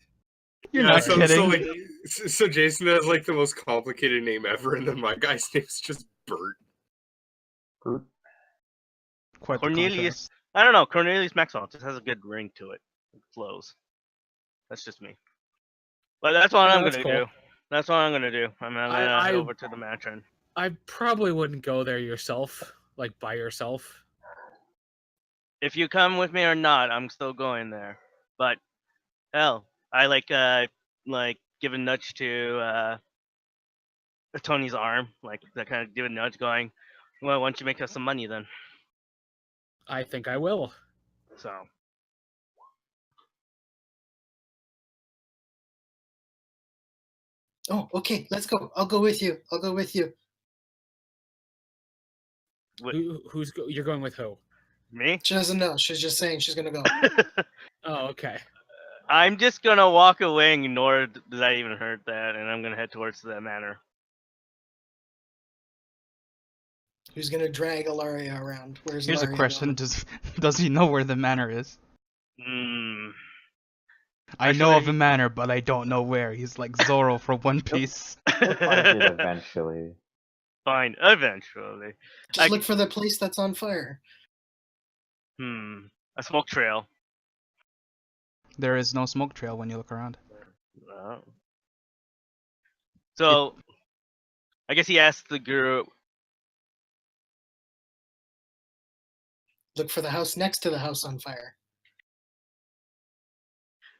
you're not kidding. So Jason has like the most complicated name ever, and then my guy's name's just Bert. Quite the Cornelius. contrast. I don't know. Cornelius Maxwell just has a good ring to it. It flows. That's just me. But that's what I'm that's gonna cool. do. That's what I'm gonna do. I'm gonna head over to the mansion. I probably wouldn't go there yourself, like by yourself. If you come with me or not, I'm still going there. But hell, I like give a nudge to Tony's arm, like that kind of give a nudge, going, "Well, why don't you make us some money then?" I think I will. So Oh, okay, let's go. I'll go with you. You're going with who? me? She doesn't know. She's just saying she's gonna go. Oh, okay. I'm just gonna walk away and ignore that I even heard that, and I'm gonna head towards the manor. Who's gonna drag Alaria around? Where's Here's a Alaria question: going? Does he know where the manor is? I know of Actually- a manor, but I don't know where. He's like Zoro for One Piece. We'll find it eventually. Fine, eventually. Just look for the place that's on fire. A smoke trail. There is no smoke trail when you look around. Oh. So, I guess he asked the guru. Look for the house next to the house on fire.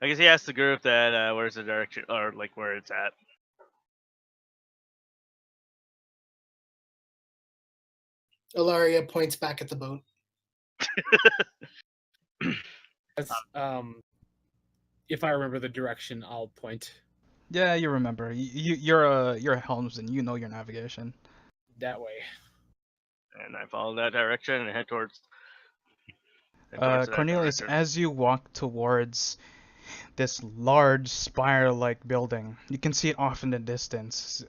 I guess he asked the group that where's the direction, or like where it's at. Ilaria points back at the boat. That's, if I remember the direction, I'll point Yeah, you remember. You're a helmsman. You know your navigation. that way. And I follow that direction and head towards. that Cornelius, direction. as you walk towards this large spire-like building, you can see it off in the distance.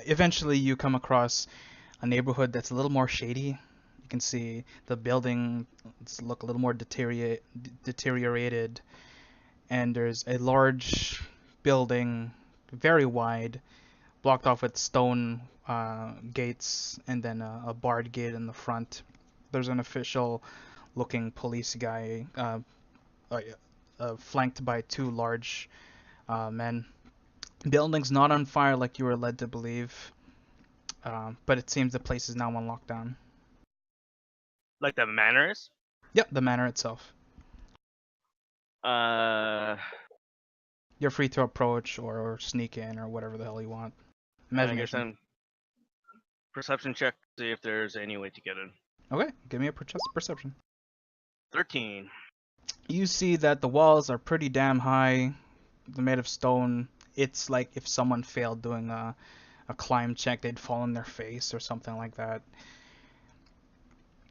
Eventually you come across a neighborhood that's a little more shady. You can see the building look a little more deteriorated, and there's a large building, very wide, blocked off with stone gates, and then a barred gate in the front. There's an official-looking police guy, flanked by two large men. Building's not on fire like you were led to believe, but it seems the place is now on lockdown. Like the manor is? Yep, the manor itself. Uh, You're free to approach or sneak in or whatever the hell you want. I guess Imagination. I'm perception check to see if there's any way to get in. Okay, give me a perception. 13. You see that the walls are pretty damn high. They're made of stone. It's like if someone failed doing a climb check, they'd fall on their face or something like that.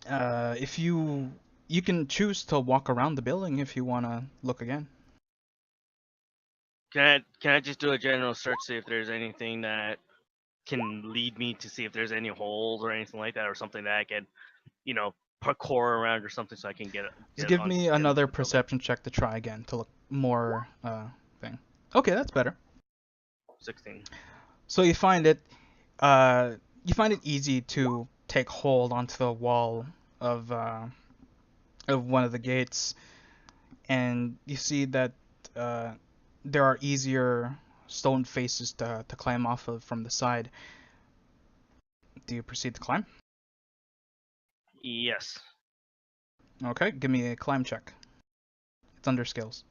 If you can choose to walk around the building if you want to look again. Can I just do a general search, see if there's anything that can lead me to see if there's any holes or anything like that, or something that I can, parkour around or something, so I can get. Just get give on- me get into another the building. perception check to try again to look more thing. Okay, that's better. 16. So you find it easy to take hold onto the wall of one of the gates, and you see that there are easier stone faces to climb off of from the side. Do you proceed to climb? Yes. Okay, give me a climb check. It's under skills.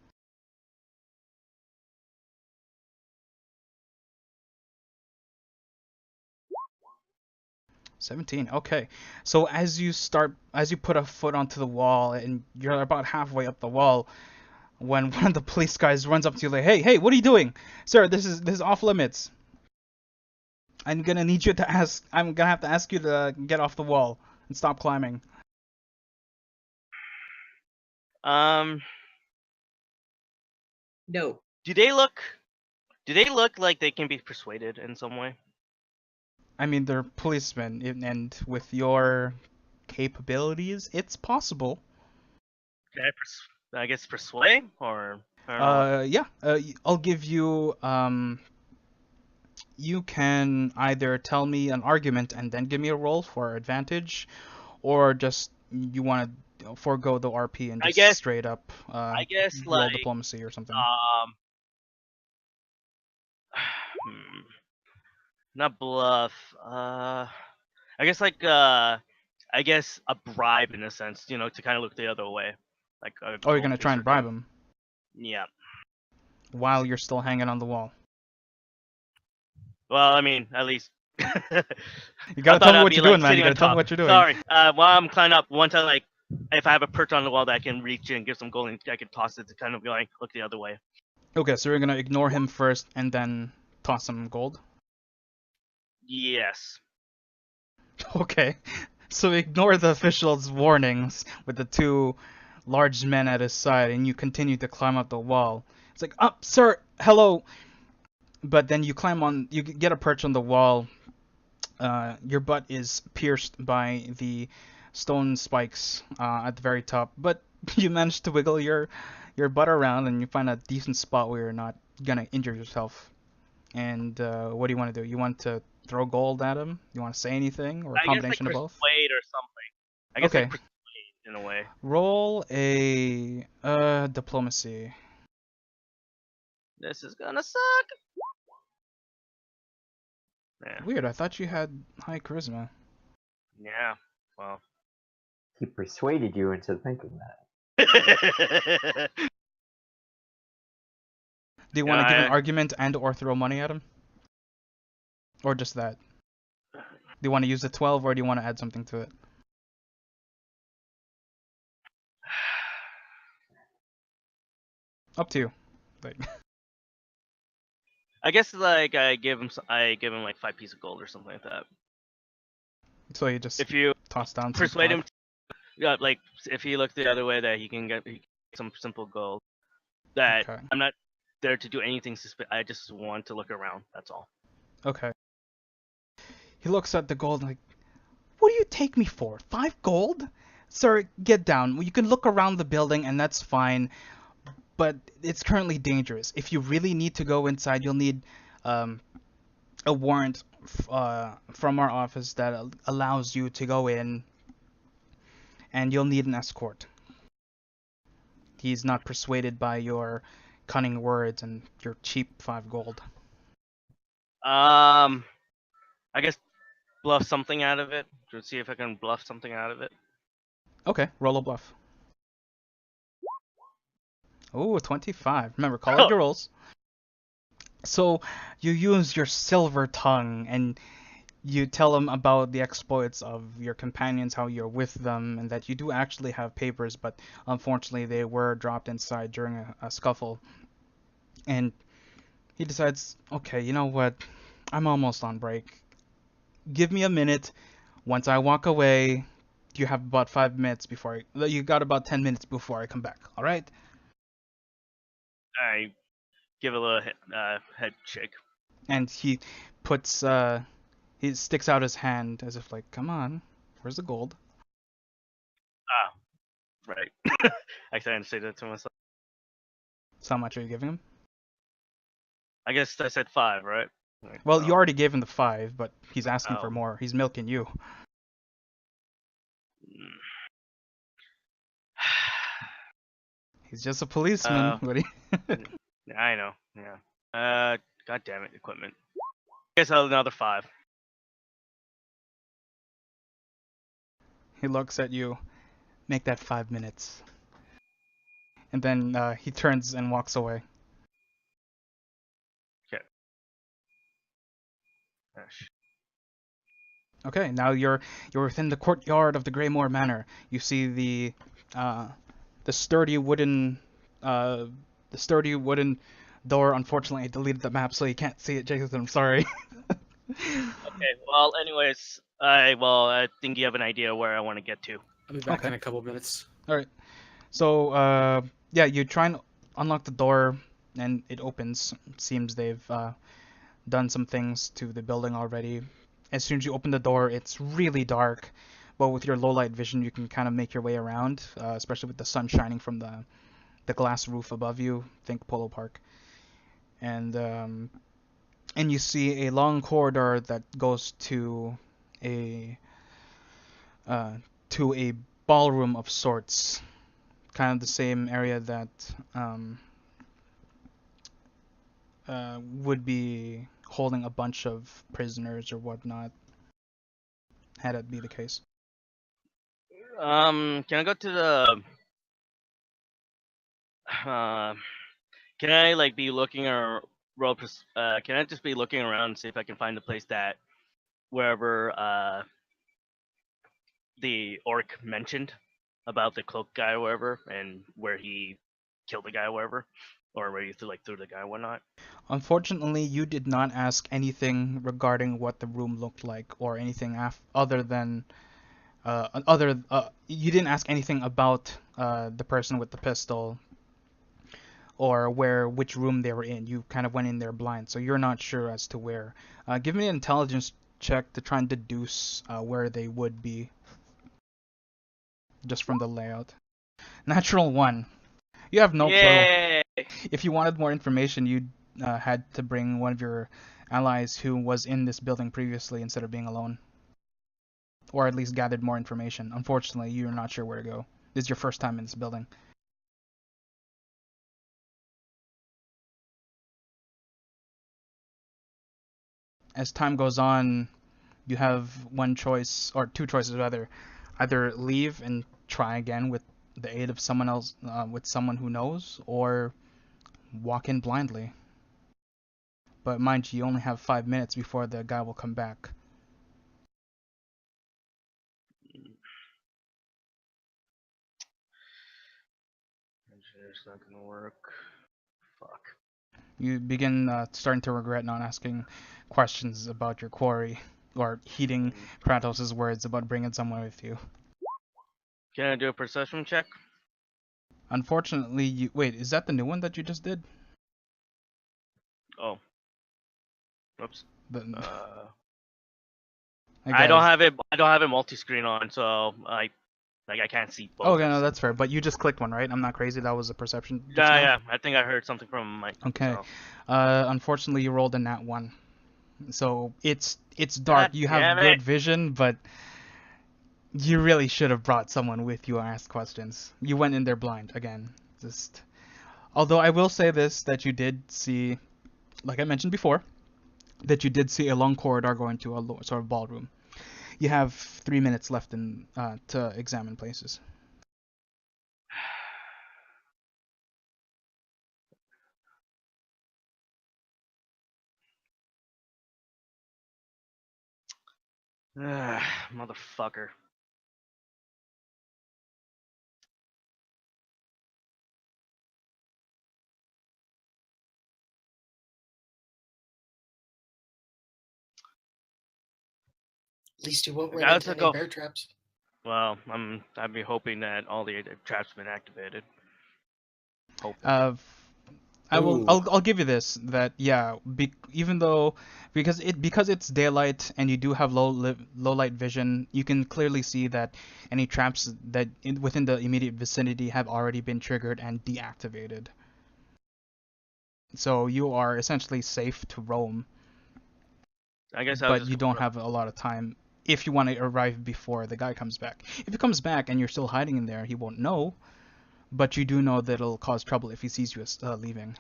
"17. Okay. So as you put a foot onto the wall and you're about halfway up the wall, when one of the police guys runs up to you like, "Hey, what are you doing? Sir, this is off limits. I'm gonna have to ask you to get off the wall and stop climbing." No. Do they look like they can be persuaded in some way? I mean, they're policemen, and with your capabilities, it's possible. Can I guess persuade, or I don't know. Yeah. I'll give you you can either tell me an argument and then give me a roll for advantage, or just you want to forego the RP and I just guess- straight up I guess roll like diplomacy or something. Not bluff. I guess like a bribe in a sense, to kind of look the other way. Like. Oh, you're gonna try and bribe him Yeah. while you're still hanging on the wall. Well, I mean, at least. You gotta tell me what you're doing, man. You gotta tell me me what you're doing. Sorry. While I'm climbing up, one time, like, if I have a perch on the wall that I can reach and give some gold, and I can toss it to kind of like look the other way. Okay, so you're gonna ignore him first and then toss some gold. Yes. Okay, so ignore the official's warnings with the two large men at his side, and you continue to climb up the wall. It's like, up, sir, hello. But then you get a perch on the wall. Your butt is pierced by the stone spikes at the very top, but you manage to wiggle your butt around, and you find a decent spot where you're not gonna injure yourself. And what do you want to do? You want to throw gold at him? You want to say anything, or a combination of both? Persuade or something. I guess Okay. like persuade in a way. Roll a diplomacy. This is gonna suck. Yeah. Weird. I thought you had high charisma. Yeah. Well. He persuaded you into thinking that. Do you want to Yeah, give an argument and or throw money at him? Or just that? Do you want to use the 12 or do you want to add something to it? Up to you. Like, I guess like I give him like 5 pieces of gold or something like that. so you just If you toss down some persuade crap. him, yeah, like if he looks the other way, that he can get some simple gold. That Okay. I'm not there to do anything I just want to look around. That's all. Okay. He looks at the gold like, What do you take me for? 5 gold? Sir, get down. You can look around the building and that's fine, but it's currently dangerous. If you really need to go inside, you'll need a warrant from our office that allows you to go in, and you'll need an escort. He's not persuaded by your cunning words and your cheap 5 gold. I guess bluff something out of it. To see if I can bluff something out of it. Okay, roll a bluff. Ooh, 25. Remember, call out your rolls. So, you use your silver tongue and you tell them about the exploits of your companions, how you're with them, and that you do actually have papers, but unfortunately they were dropped inside during a scuffle. And he decides, okay, you know what? I'm almost on break. Give me a minute. Once I walk away, you have about 5 minutes before you got about 10 minutes before I come back. All right? I give a little head shake. And he puts he sticks out his hand as if like, come on, where's the gold? Right. I kind of say that to myself. So how much are you giving him? I guess I said 5, right? Like, Well, you already gave him the 5, but he's asking for Oh. more. He's milking you. He's just a policeman. What do you... Yeah, I know. Yeah. God damn it, equipment. I guess I'll another 5. He looks at you. Make that 5 minutes. And then he turns and walks away. Okay. Gosh. Okay, now you're within the courtyard of the Greymore Manor. You see the sturdy wooden door. Unfortunately, I deleted the map, so you can't see it, Jason. I'm sorry. Okay. Well, anyways, I think you have an idea where I want to get to. I'll be back Okay. in a couple of minutes. All right. So yeah, you try and unlock the door, and it opens. It seems they've done some things to the building already. As soon as you open the door, it's really dark, but with your low light vision, you can kind of make your way around, especially with the sun shining from the glass roof above you. Think Polo Park, and you see a long corridor that goes to a ballroom of sorts, kind of the same area that would be holding a bunch of prisoners or whatnot, had it be the case. Can I go to the? Can I like be looking or can I just be looking around and see if I can find the place that wherever the orc mentioned about the cloak guy or wherever, and where he killed the guy or wherever, or where he threw the guy and whatnot? Unfortunately, you did not ask anything regarding what the room looked like or anything other than you didn't ask anything about the person with the pistol or which room they were in. You kind of went in there blind, so you're not sure as to where. Give me an intelligence check to try and deduce where they would be, just from the layout. Natural 1. You have no clue. Yay! If you wanted more information, you had to bring one of your allies who was in this building previously instead of being alone. Or at least gathered more information. Unfortunately, you're not sure where to go. This is your first time in this building. As time goes on, you have one choice, or two choices rather. Either leave and try again with the aid of someone else, with someone who knows, or walk in blindly. But mind you, you only have 5 minutes before the guy will come back. It's not gonna work. Fuck. You begin starting to regret not asking questions about your quarry, or heeding Kratos' words about bringing someone with you. Can I do a perception check? Unfortunately, wait, is that the new one that you just did? Oh. Whoops. The... I don't guess. have it. I don't have it multi-screen on, so I can't see both. Okay, no, that's fair. But you just clicked one, right? I'm not crazy. That was a perception just Yeah, now. yeah. I think I heard something from Mike. Okay. So. Unfortunately, you rolled a nat 1. So it's dark. God You damn have it. good vision, but you really should have brought someone with you and asked questions. You went in there blind again. Just although I will say this, that you did see, like I mentioned before, that you did see a long corridor going to a sort of ballroom. You have 3 minutes left in to examine places. Motherfucker. At least you won't I run gotta into any go. bear traps. Well, I'd be hoping that all the traps have been activated. Hoping. I'll give you this, that yeah, even though because it's daylight and you do have low light vision, you can clearly see that any traps that within the immediate vicinity have already been triggered and deactivated. So you are essentially safe to roam, I guess I'll but just you go don't have a lot of time if you want to arrive before the guy comes back. If he comes back and you're still hiding in there, he won't know, but you do know that it'll cause trouble if he sees you leaving.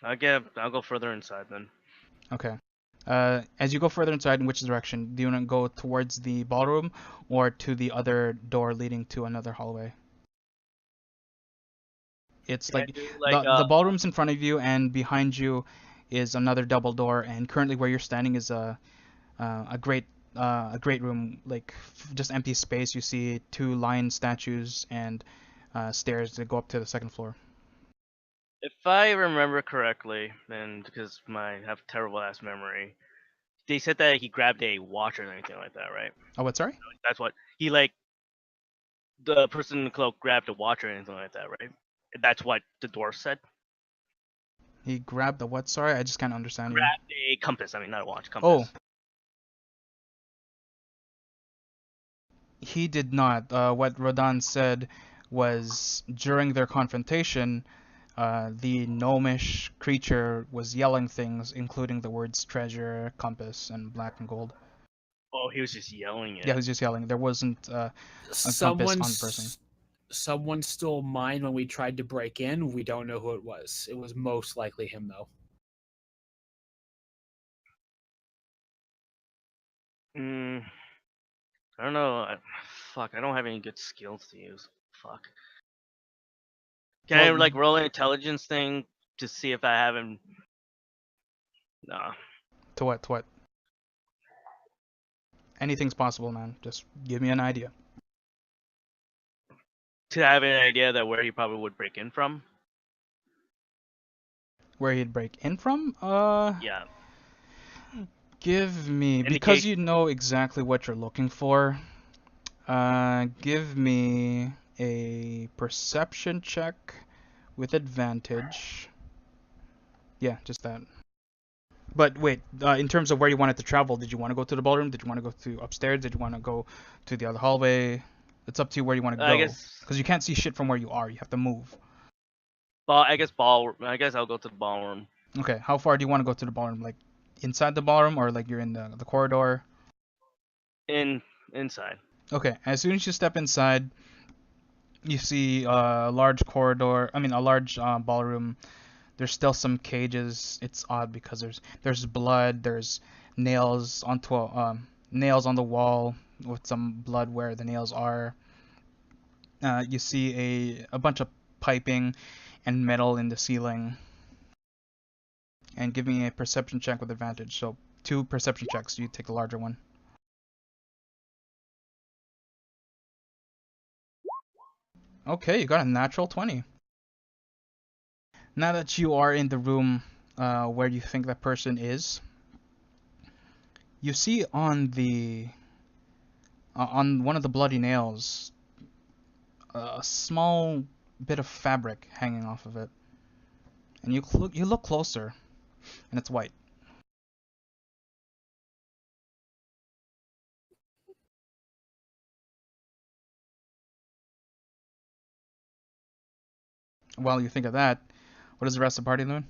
I'll go further inside then. Okay. As you go further inside, in which direction? Do you want to go towards the ballroom or to the other door leading to another hallway? It's Can I like do like the ballroom's in front of you, and behind you is another double door, and currently where you're standing is a great room, like just empty space. You see 2 lion statues and stairs that go up to the second floor. if I remember correctly, and because I have terrible ass memory, they said that he grabbed a watch or anything like that, right? Oh, what? Sorry? That's what he like. The person in the cloak grabbed a watch or anything like that, right? That's what the dwarf said. He grabbed the what? Sorry, I just can't understand you. Grabbed a compass. I mean, not a watch. Oh. Compass. He did not. What Rodan said was during their confrontation, the gnomish creature was yelling things, including the words treasure, compass, and black and gold. Oh, he was just yelling it. Yeah, he was just yelling. There wasn't a compass on the person. Someone stole mine when we tried to break in. We don't know who it was. It was most likely him, though. I don't know. Fuck, I don't have any good skills to use. Fuck. Can I like roll an intelligence thing to see if I haven't? Nah. To what? To what? Anything's possible, man. Just give me an idea. To have an idea that where he probably would break in from. Where he'd break in from? Yeah. Give me, because you know exactly what you're looking for, give me a perception check with advantage. Yeah, just that. But wait, in terms of where you wanted to travel, did you want to go to the ballroom? Did you want to go to upstairs? Did you want to go to the other hallway? It's up to you where you want to go. Because you can't see shit from where you are. You have to move. I guess I'll go to the ballroom. Okay, how far do you want to go to the ballroom? Like inside the ballroom, or like you're in the corridor? Inside. Okay, as soon as you step inside, you see a large corridor. I mean, a large ballroom. There's still some cages. It's odd because there's blood. There's nails onto nails on the wall with some blood where the nails are. You see a bunch of piping and metal in the ceiling. And give me a perception check with advantage. So 2 perception checks. You take the larger one. Okay, you got a natural 20. Now that you are in the room where you think that person is, you see on on one of the bloody nails a small bit of fabric hanging off of it. And you look closer, and it's white. While you think of that, what is the rest of the party doing?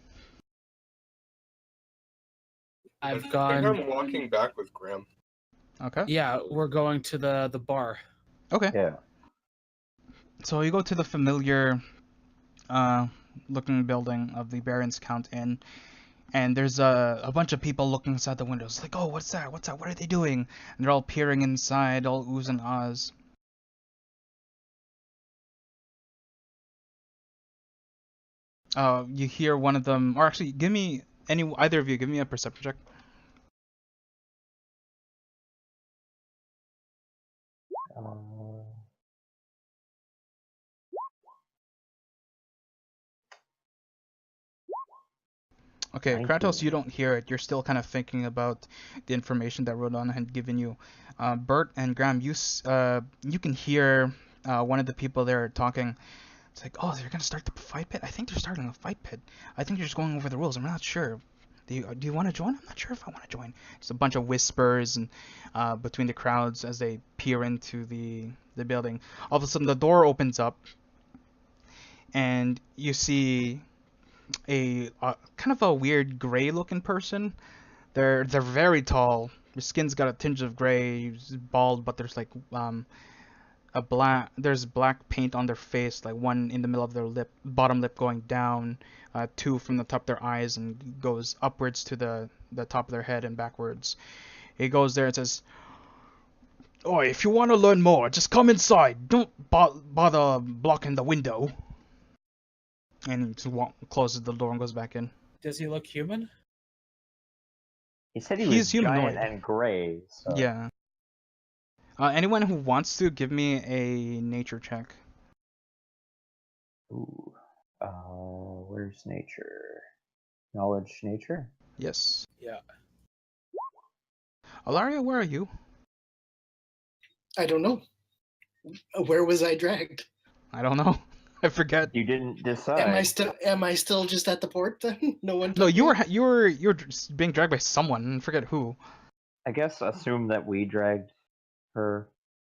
I I've think gone. I'm walking back with Graham. Okay. Yeah, we're going to the bar. Okay. Yeah. So you go to the familiar looking building of the Baron's Count Inn, and there's a bunch of people looking inside the windows, like, oh, what's that? What's that? What are they doing? And they're all peering inside, all oohs and ahs. You hear one of them, or actually, either of you, give me a perception check. Uh, Okay, 19. Kratos, you don't hear it. You're still kind of thinking about the information that Rodon had given you. Bert and Graham, you can hear one of the people there talking. It's like, oh, they're gonna start the fight pit? I think they're starting a fight pit. I think they're just going over the rules. I'm not sure. Do you want to join? I'm not sure if I want to join. Just a bunch of whispers and between the crowds as they peer into the building. All of a sudden, the door opens up, and you see a kind of a weird gray-looking person. They're very tall. Their skin's got a tinge of gray. He's bald, but there's like there's black paint on their face, like one in the middle of their bottom lip going down, two from the top of their eyes, and goes upwards to the top of their head and backwards. He goes there and says, "Oh, if you want to learn more, just come inside. Don't bother blocking the window." And he just closes the door and goes back in. Does he look human? He said he He's was humanoid. giant and gray. So. Yeah. Anyone who wants to, give me a nature check. Ooh. Where's nature? Knowledge nature? Yes. Yeah. Alaria, where are you? I don't know. Where was I dragged? I don't know. I forget. You didn't decide. Am I still just at the port then? No one. No, took you me? were just being dragged by someone. I forget who. I guess assume that we dragged her.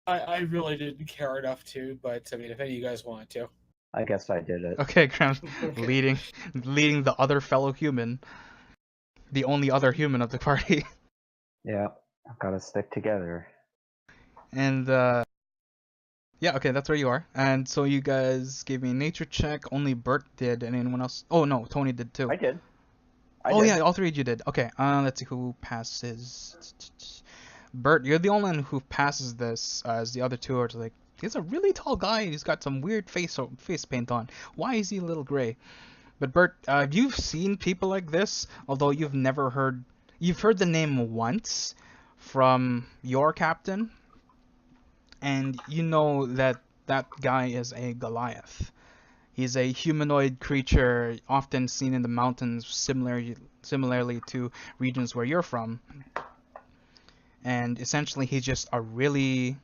I really didn't care enough to, but I mean, if any of you guys want to. I guess I did it. Okay, Graham, Okay. leading the other fellow human, the only other human of the party, Yeah, I've got to stick together. and yeah, okay, that's where you are. And so you guys gave me a nature check. Only Bert did, and anyone else? Oh no, Tony did too. I did. Yeah, all three of you did. Okay, let's see who passes. Bert, you're the only one who passes this, as the other two are like, he's a really tall guy. He's got some weird face paint on. Why is he a little gray? But Bert, you've seen people like this, although you've heard the name once from your captain, and you know that that guy is a Goliath. He's a humanoid creature, often seen in the mountains, similarly to regions where you're from. And essentially, he's just a really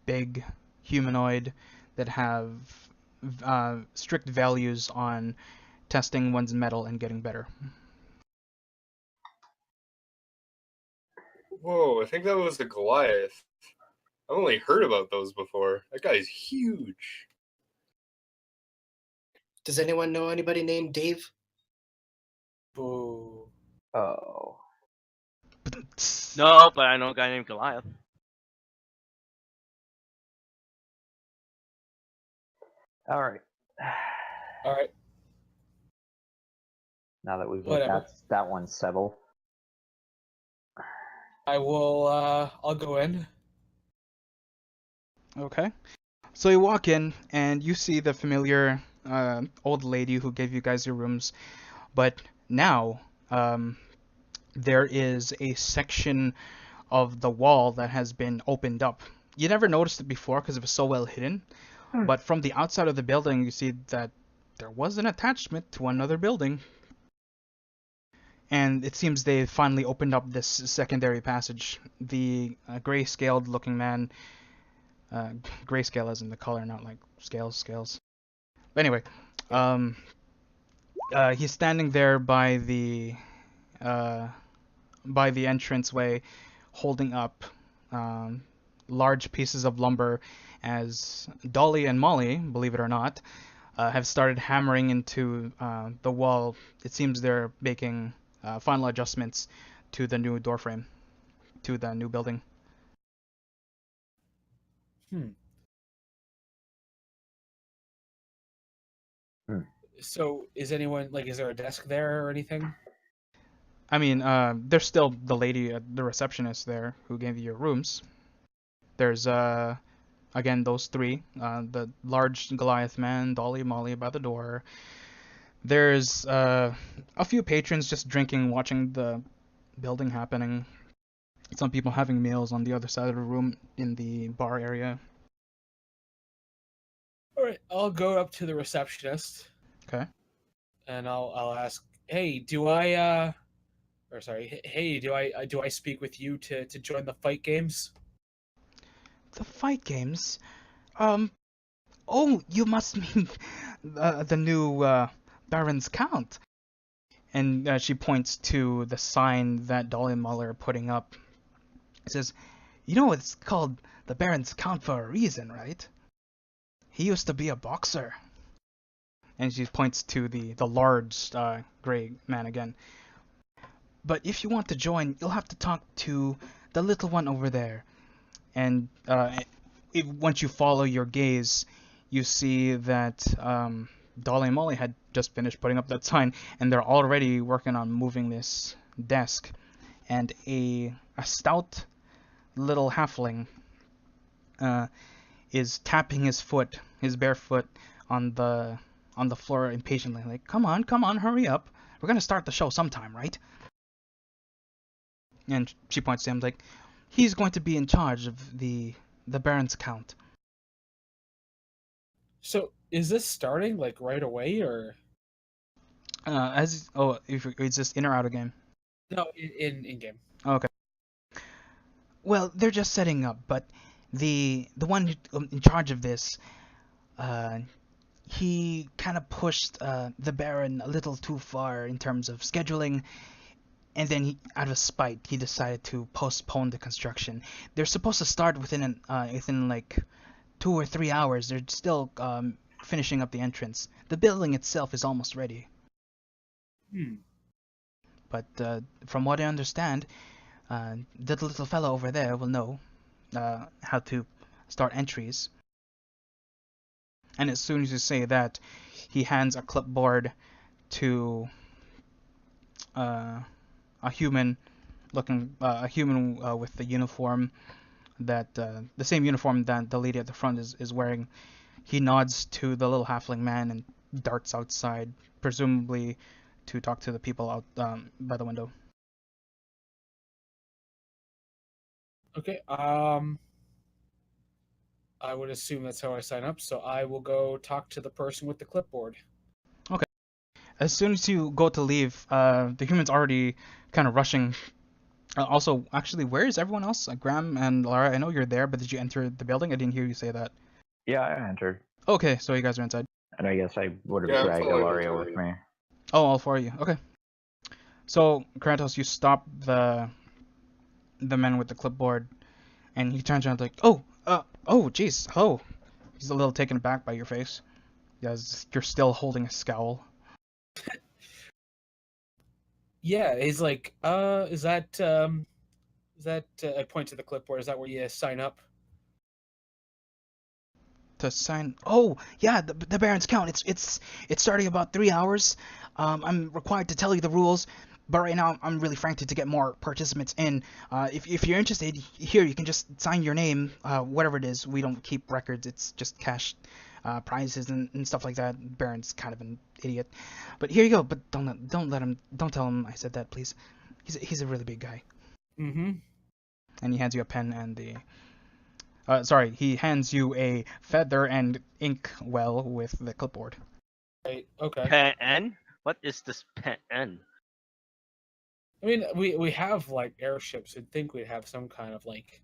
big humanoid that have strict values on testing one's metal and getting better. Whoa, I think that was the Goliath. I've only heard about those before. That guy's huge. Does anyone know anybody named Dave? Boo. Oh. No, but I know a guy named Goliath. All right. All right. Now that we've got Whatever. that one settled. I will. I'll go in. Okay. So you walk in and you see the familiar old lady who gave you guys your rooms, but now there is a section of the wall that has been opened up. You never noticed it before because it was so well hidden, but from the outside of the building you see that there was an attachment to another building. And it seems they finally opened up this secondary passage. The gray-scaled looking man, grayscale as in the color, not like scales. But anyway, he's standing there by the by the entranceway, holding up um, large pieces of lumber as Dolly and Molly, believe it or not, have started hammering into the wall. It seems they're making final adjustments to the new door frame, to the new building. So is anyone like? Is there a desk there or anything? I mean, there's still the lady, the receptionist there who gave you your rooms. There's again those three, the large Goliath man, Dolly, Molly by the door. There's a few patrons just drinking, watching the building happening. Some people having meals on the other side of the room in the bar area. All right, I'll go up to the receptionist. Okay. And I'll ask, hey, do I or sorry, hey, do I speak with you to join the fight games? The fight games? Oh, you must mean the new Baron's Count. And she points to the sign that Dolly and Muller are putting up. It says, you know, it's called the Baron's Count for a reason, right? He used to be a boxer. And she points to the large gray man again. But if you want to join, you'll have to talk to the little one over there. And once you follow your gaze, you see that Dolly and Molly had just finished putting up that sign, and they're already working on moving this desk. And a stout little halfling is tapping his bare foot on the floor impatiently, like, come on, hurry up. We're gonna start the show sometime, right? And she points to him like, he's going to be in charge of the Baron's Count. So is this starting like right away or? If it's just in or out of game. No, in game. Okay. Well, they're just setting up, but the one in charge of this, he kind of pushed the Baron a little too far in terms of scheduling, and then out of spite, he decided to postpone the construction. They're supposed to start within like 2 or 3 hours. They're still finishing up the entrance. The building itself is almost ready. But from what I understand, the little fellow over there will know how to start entries. And as soon as you say that, he hands a clipboard to a human with the uniform that the same uniform that the lady at the front is wearing. He nods to the little halfling man and darts outside, presumably to talk to the people out by the window. Okay. I would assume that's how I sign up, so I will go talk to the person with the clipboard. Okay. As soon as you go to leave, the human's already kind of rushing. Also, actually, where is everyone else? Graham and Lara, I know you're there, but did you enter the building? I didn't hear you say that. Yeah, I entered. Okay, so you guys are inside. And I guess I would have Yeah, I'm dragged following Ilaria with with me. Oh, all four of you. Okay. So, Kratos, you stop the man with the clipboard, and he turns around like, oh, jeez, hello. He's a little taken aback by your face, because you're still holding a scowl. Yeah, he's like, is that I point to the clipboard, is that where you sign up? To sign. Oh, yeah, the Baron's Count. It's starting about 3 hours. I'm required to tell you the rules, but right now I'm really frantic to get more participants in. If you're interested, here you can just sign your name, whatever it is. We don't keep records. It's just cash prizes and stuff like that. Baron's kind of an idiot, but here you go. But don't tell him I said that, please. He's a really big guy. Mm-hmm. And he hands you a pen and the. He hands you a feather and ink well with the clipboard. Right. Okay. Pen? What is this pen? I mean, we have like airships. You'd think we'd have some kind of like.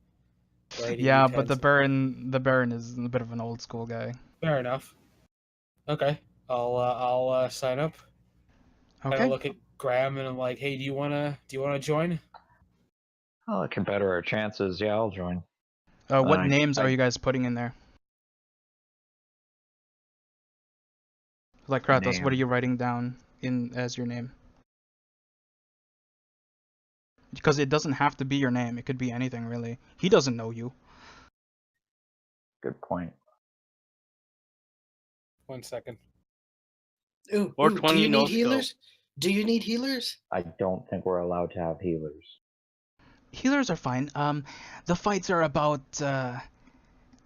Yeah, but the utensil. Baron is a bit of an old school guy. Fair enough. Okay, I'll sign up. Okay. Look at Graham and I'm like, hey, do you wanna join? Oh, it can better our chances. Yeah, I'll join. What I- names are I- you guys putting in there? Like Kratos, what are Name. you writing down in as your name? Because it doesn't have to be your name. It could be anything, really. He doesn't know you. Good point. 1 second. Ooh, do 420 you no need scope. healers? Do you need healers? I don't think we're allowed to have healers. Healers are fine. The fights are about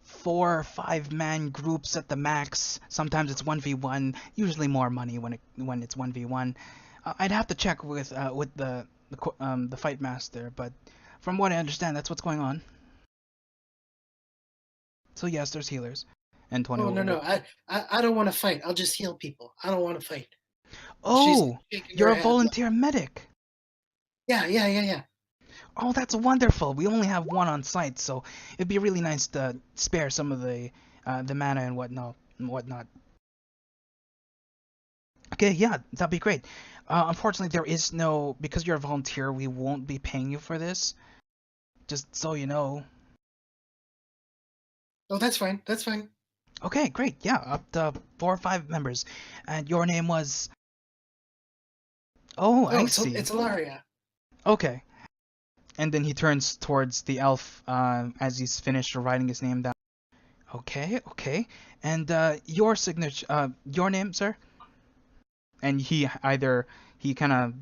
4 or 5 man groups at the max. Sometimes it's 1v1. Usually more money when it's 1v1. I'd have to check with the fight master, but from what I understand, that's what's going on. So yes, there's healers. And 20. Oh no, I don't want to fight. I'll just heal people. I don't want to fight. Oh, shaking you're her a head, like, volunteer medic. yeah. Oh, that's wonderful. We only have one on site, so it'd be really nice to spare some of the mana and whatnot. Okay, yeah, that'd be great. Unfortunately, there is no, because you're a volunteer, we won't be paying you for this. Just so you know. Oh, that's fine. That's fine. Okay, great. Yeah, up to 4 or 5 members. And your name was... Oh, I see. It's Ilaria. Okay. And then he turns towards the elf as he's finished writing his name down. Okay. And your signature, your name, sir? And he kind of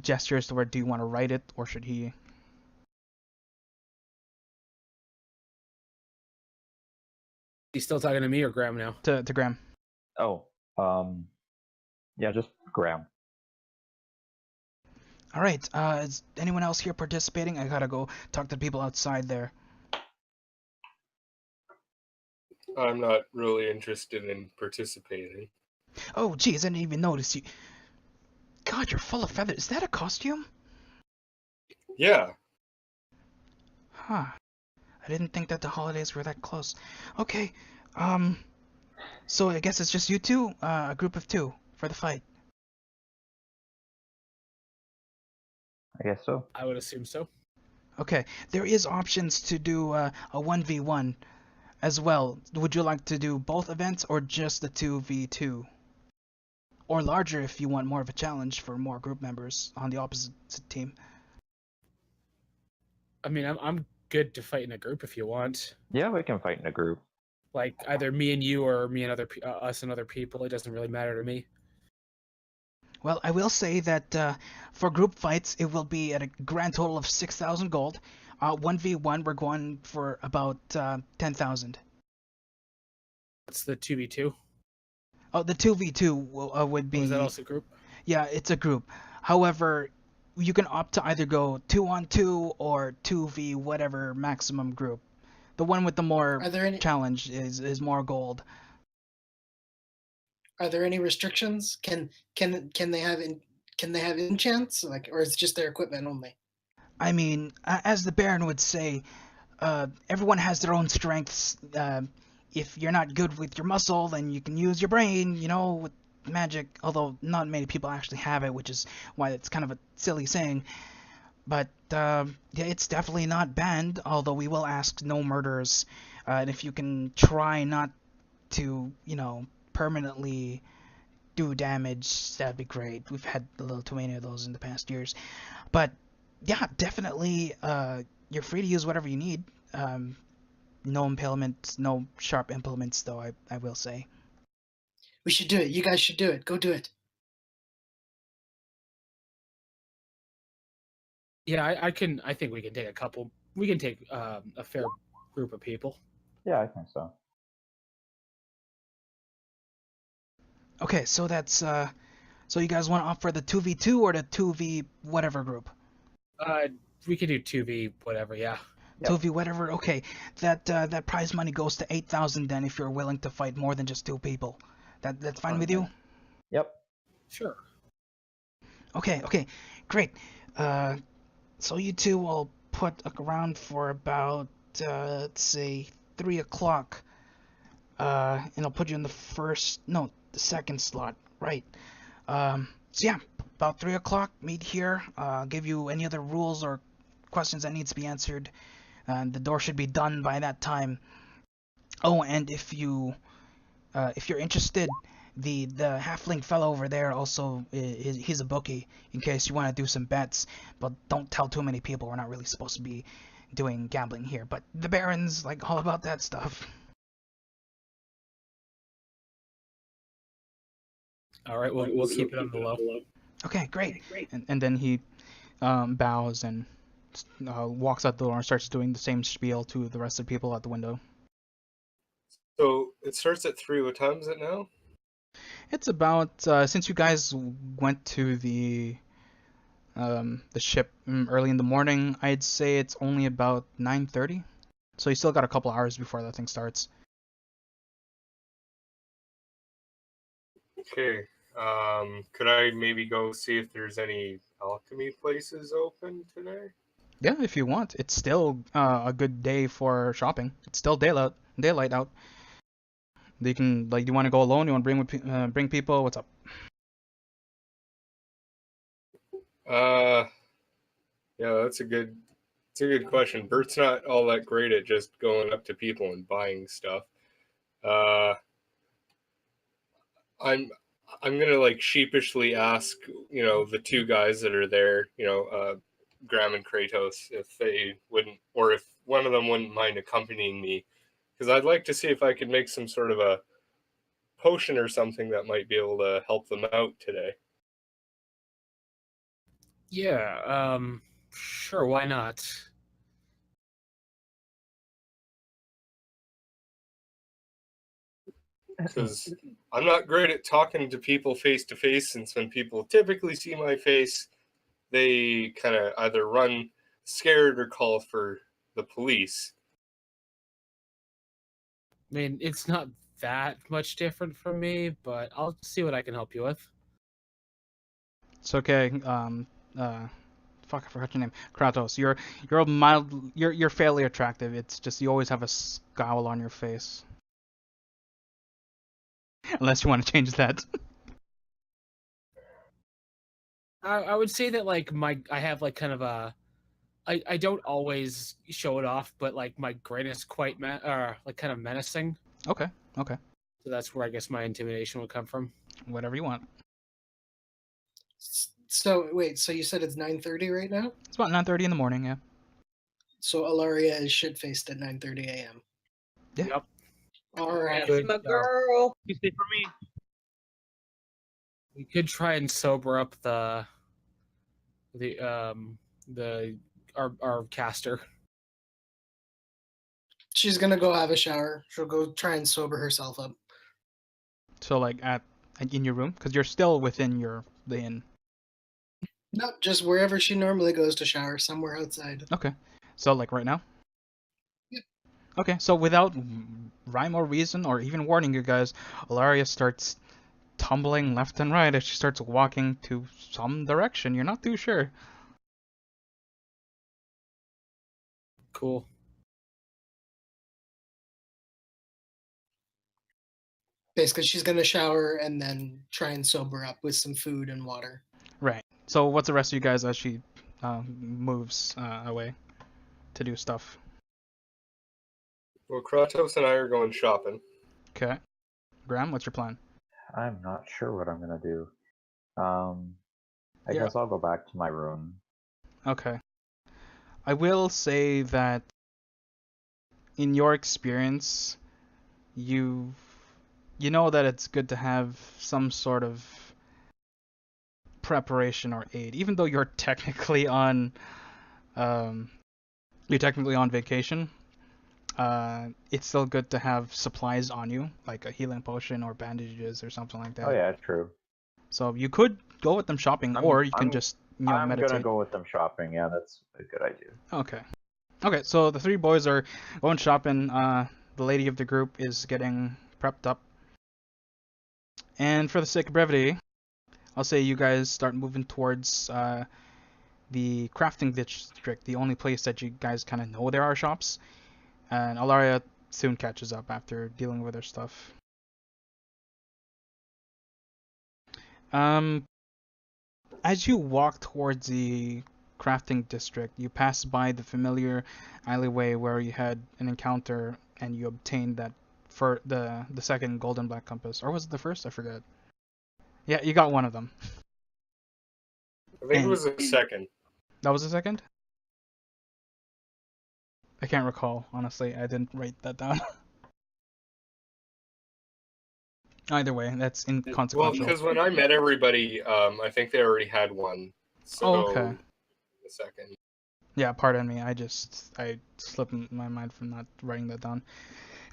gestures to where, do you want to write it, or should he? He's still talking to me or Graham now? To Graham. Oh, yeah, just Graham. All right. Is anyone else here participating? I gotta go talk to people outside there. I'm not really interested in participating. Oh, geez, I didn't even notice you. God, you're full of feathers. Is that a costume? Yeah. Huh. I didn't think that the holidays were that close. Okay. So I guess it's just you two, a group of 2 for the fight. I guess so. I would assume so. Okay. There is options to do a 1v1 as well. Would you like to do both events or just the 2v2? Or larger if you want more of a challenge for more group members on the opposite team. I mean, I'm good to fight in a group if you want. Yeah, we can fight in a group. Like either me and you or me and us and other people. It doesn't really matter to me. Well, I will say that for group fights, it will be at a grand total of 6,000 gold. 1v1, we're going for about 10,000. That's the 2v2. Oh, the 2v2 would be... Was that also group? Yeah, it's a group. However, you can opt to either go 2-on-2 or 2v whatever maximum group. The one with the more challenge is more gold. Are there any restrictions? Can they have enchants, like, or it's just their equipment only? I mean, as the Baron would say, everyone has their own strengths. If you're not good with your muscle, then you can use your brain, with magic. Although not many people actually have it, which is why it's kind of a silly saying. But yeah, it's definitely not banned. Although we will ask no murders, and if you can try not to, permanently do damage, that'd be great. We've had a little too many of those in the past years. But yeah, definitely, you're free to use whatever you need. No impalements, no sharp implements, though, I will say. We should do it. You guys should do it. Go do it. Yeah, I think we can take a couple. We can take a fair group of people. Yeah, I think so. Okay, so that's so you guys want to opt for the 2v2 or the 2v whatever group? We could do 2v whatever. Yeah. Yep. 2v whatever. Okay, that prize money goes to 8,000 then if you're willing to fight more than just 2 people. That's fine with you? Yep. Sure. Okay, great. So you two will put around for about let's say 3 o'clock. And I'll put you in the second slot, right? So yeah, about 3 o'clock, meet here. Give you any other rules or questions that needs to be answered. The door should be done by that time. Oh, and if you're interested, the halfling fellow over there also he's a bookie in case you want to do some bets. But don't tell too many people. We're not really supposed to be doing gambling here. But the Baron's like all about that stuff. All right, we'll keep it on the low. Okay, great. And then he bows and walks out the door and starts doing the same spiel to the rest of the people at the window. So it starts at 3. What time is it now? It's about since you guys went to the ship early in the morning, I'd say it's only about 9:30. So you still got a couple hours before that thing starts. Okay. Could I maybe go see if there's any alchemy places open today? Yeah, if you want. It's still a good day for shopping. It's still daylight out. You can do you want to go alone? You want to bring people? What's up? Yeah, that's a good question. Bert's not all that great at just going up to people and buying stuff. I'm gonna like sheepishly ask, the two guys that are there, Graham and Kratos, if they wouldn't, or if one of them wouldn't mind accompanying me, because I'd like to see if I could make some sort of a potion or something that might be able to help them out today. Yeah, sure, why not? Because I'm not great at talking to people face to face, since when people typically see my face, they kind of either run scared or call for the police. I mean, it's not that much different from me, but I'll see what I can help you with. It's okay. Fuck, I forgot your name. Kratos. You're a mild. You're fairly attractive. It's just you always have a scowl on your face. Unless you want to change that. I would say that like I have like kind of a I don't always show it off, but like my grin is quite like kind of menacing. Okay. So that's where I guess my intimidation would come from. Whatever you want. So wait, so you said it's 9:30 right now? It's about 9:30 in the morning. Yeah. So Alaria is shit faced at 9:30 a.m. Yeah. Yep. All right. Good. My girl. You stay for me. We could try and sober up our caster. She's gonna go have a shower. She'll go try and sober herself up. So like in your room, because you're still within the inn. No, just wherever she normally goes to shower, somewhere outside. Okay. So like right now. Yep. Okay. So without rhyme or reason or even warning you guys, Alaria starts tumbling left and right as she starts walking to some direction. You're not too sure. Cool. Basically, she's gonna shower and then try and sober up with some food and water. Right. So what's the rest of you guys as she moves away to do stuff? Well, Kratos and I are going shopping. Okay. Graham, what's your plan? I'm not sure what I'm gonna do. I Yeah. guess I'll go back to my room. Okay. I will say that in your experience, you know that it's good to have some sort of preparation or aid, even though you're technically on vacation. It's still good to have supplies on you, like a healing potion or bandages or something like that. Oh yeah, true. So you could go with them shopping, or you can just I'm meditate. gonna go with them shopping. Yeah, that's a good idea. Okay, so the three boys are going shopping. The lady of the group is getting prepped up. And for the sake of brevity, I'll say you guys start moving towards the crafting district, the only place that you guys kind of know there are shops. And Alaria soon catches up after dealing with her stuff. As you walk towards the crafting district, you pass by the familiar alleyway where you had an encounter and you obtained that for the second golden black compass, or was it the first? I forget. Yeah, you got one of them. I think it And- was a second. That was the second? I can't recall, honestly. I didn't write that down. Either way, that's Well, inconsequential. because when I met everybody, I think they already had one. So Oh, okay. a second. Yeah, pardon me. I slipped my mind from not writing that down.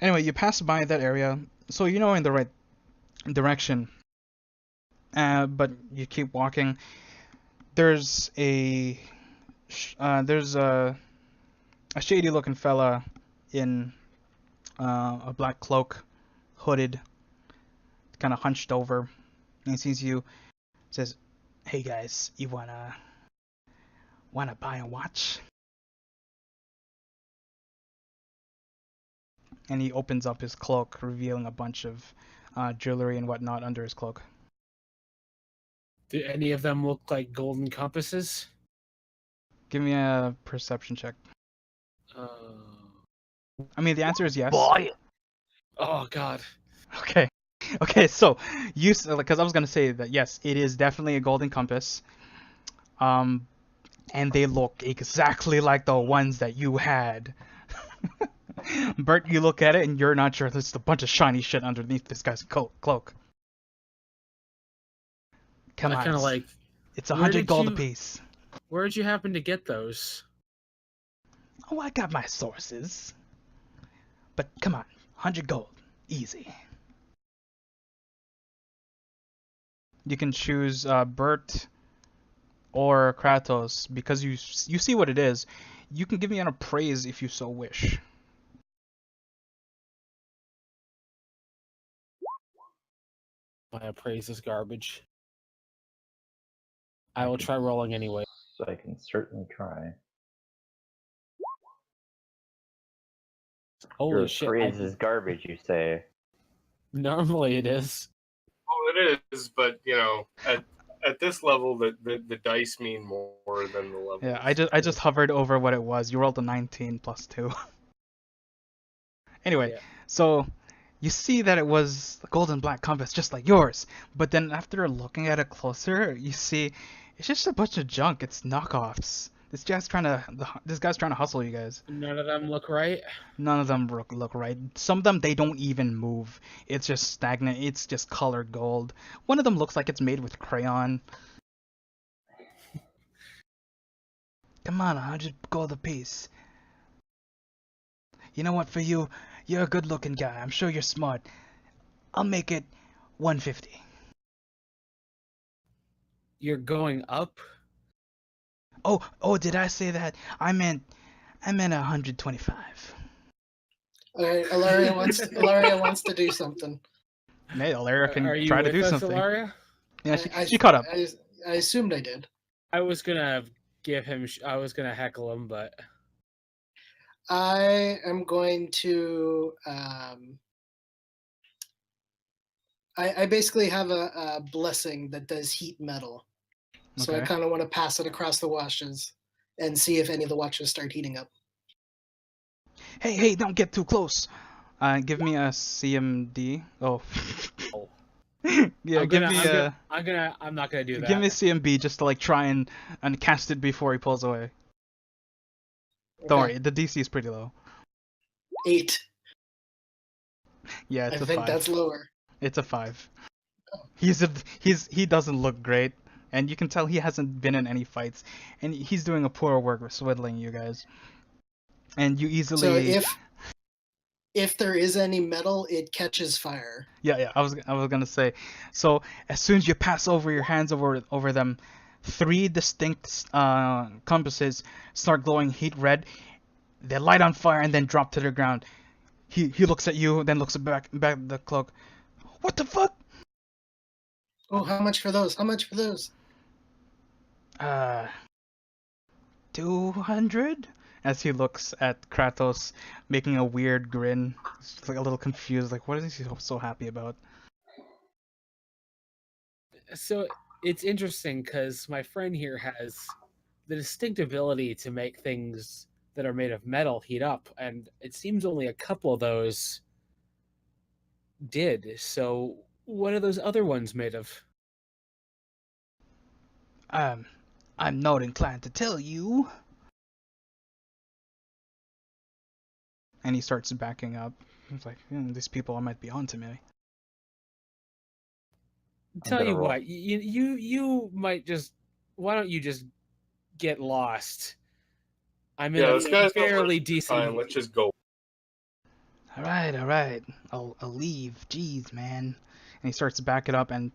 Anyway, you pass by that area, so you know in the right direction. But you keep walking. There's a shady-looking fella in a black cloak, hooded, kind of hunched over, and he sees you. Says, "Hey guys, you wanna buy a watch?" And he opens up his cloak, revealing a bunch of jewelry and whatnot under his cloak. Do any of them look like golden compasses? Give me a perception check. Uh, I mean, the answer is yes. Boy, oh God. Okay. Okay, so because I was gonna say that yes, it is definitely a golden compass. And they look exactly like the ones that you had. Bert, you look at it and you're not sure there's a bunch of shiny shit underneath this guy's cloak. Come I on, kind of like. it's where 100 did gold you- apiece. Where'd you happen to get those? Oh, I got my sources. But come on, 100 gold, easy. You can choose Bert or Kratos because you see what it is. You can give me an appraise if you so wish. My appraise is garbage. I will try rolling anyway. So I can certainly try. Holy Your shit! praise is garbage, you say. Normally it is. Oh, it is, but you know, at this level, the dice mean more than the level. Yeah, I just hovered over what it was. You rolled a 19 plus 2. Anyway, Yeah. so you see that it was the golden black compass just like yours, but then after looking at it closer, you see it's just a bunch of junk. It's knockoffs. This guy's trying to hustle you guys. None of them look right. None of them look right. Some of them, they don't even move. It's just stagnant. It's just colored gold. One of them looks like it's made with crayon. Come on, 100 gold apiece. You know what, for you, you're a good-looking guy. I'm sure you're smart. I'll make it 150. You're going up. Oh, did I say that? I meant 125. All right, Ilaria wants to do something. Hey, Alaria can Are you try to with do us, something. Ilaria? Yeah, I- she caught up. I assumed I did. I was gonna give him. I was gonna heckle him, but I am going to. I basically have a blessing that does heat metal, so I Okay. kind of want to pass it across the watches and see if any of the watches start heating up. Hey, don't get too close. Give me a CMD. Oh. Yeah, I'm not gonna do that. give me a CMB just to like try and cast it before he pulls away. Don't Okay. worry, the DC is pretty low. 8. Yeah, I it's a think 5. that's lower. It's a 5. He doesn't look great, and you can tell he hasn't been in any fights, and he's doing a poor work of swindling you guys. And you easily. So if there is any metal, it catches fire. Yeah. I was gonna say. So as soon as you pass over your hands over them, 3 distinct compasses start glowing heat red. They light on fire and then drop to the ground. He looks at you, then looks back at the cloak. What the fuck? Oh, how much for those? 200? As he looks at Kratos, making a weird grin. He's like a little confused, like, what is he so happy about? So it's interesting because my friend here has the distinct ability to make things that are made of metal heat up, and it seems only a couple of those did. So, what are those other ones made of? I'm not inclined to tell you. And he starts backing up. He's like, these people might be onto me. Tell gonna you roll. what, you might just. Why don't you just get lost? I'm in Yeah, a this guy's not fairly worth your time. decent. Let's just go. All right. I'll leave. Jeez, man. And he starts to back it up and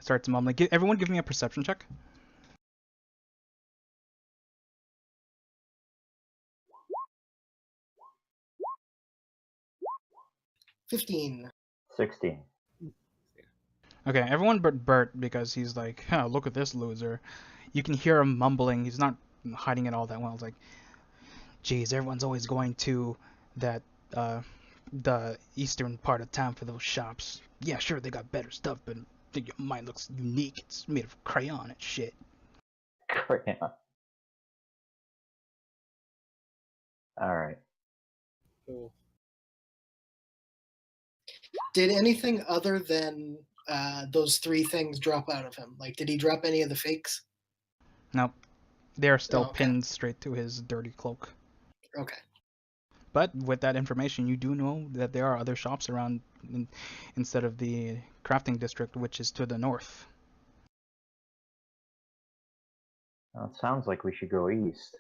starts mumbling. Everyone give me a perception check. 15. 16. Okay, everyone but Bert, because he's like, look at this loser. You can hear him mumbling. He's not hiding it all that well. It's like, geez, everyone's always going to that, the eastern part of town for those shops. Yeah, sure, they got better stuff, but mine looks unique. It's made of crayon and shit. Crayon. All right. Oh, Did anything other than those 3 things drop out of him? Like, did he drop any of the fakes? Nope. They're still Oh, okay. pinned straight to his dirty cloak. Okay. But with that information, you do know that there are other shops around instead of the crafting district, which is to the north. Well, it sounds like we should go east.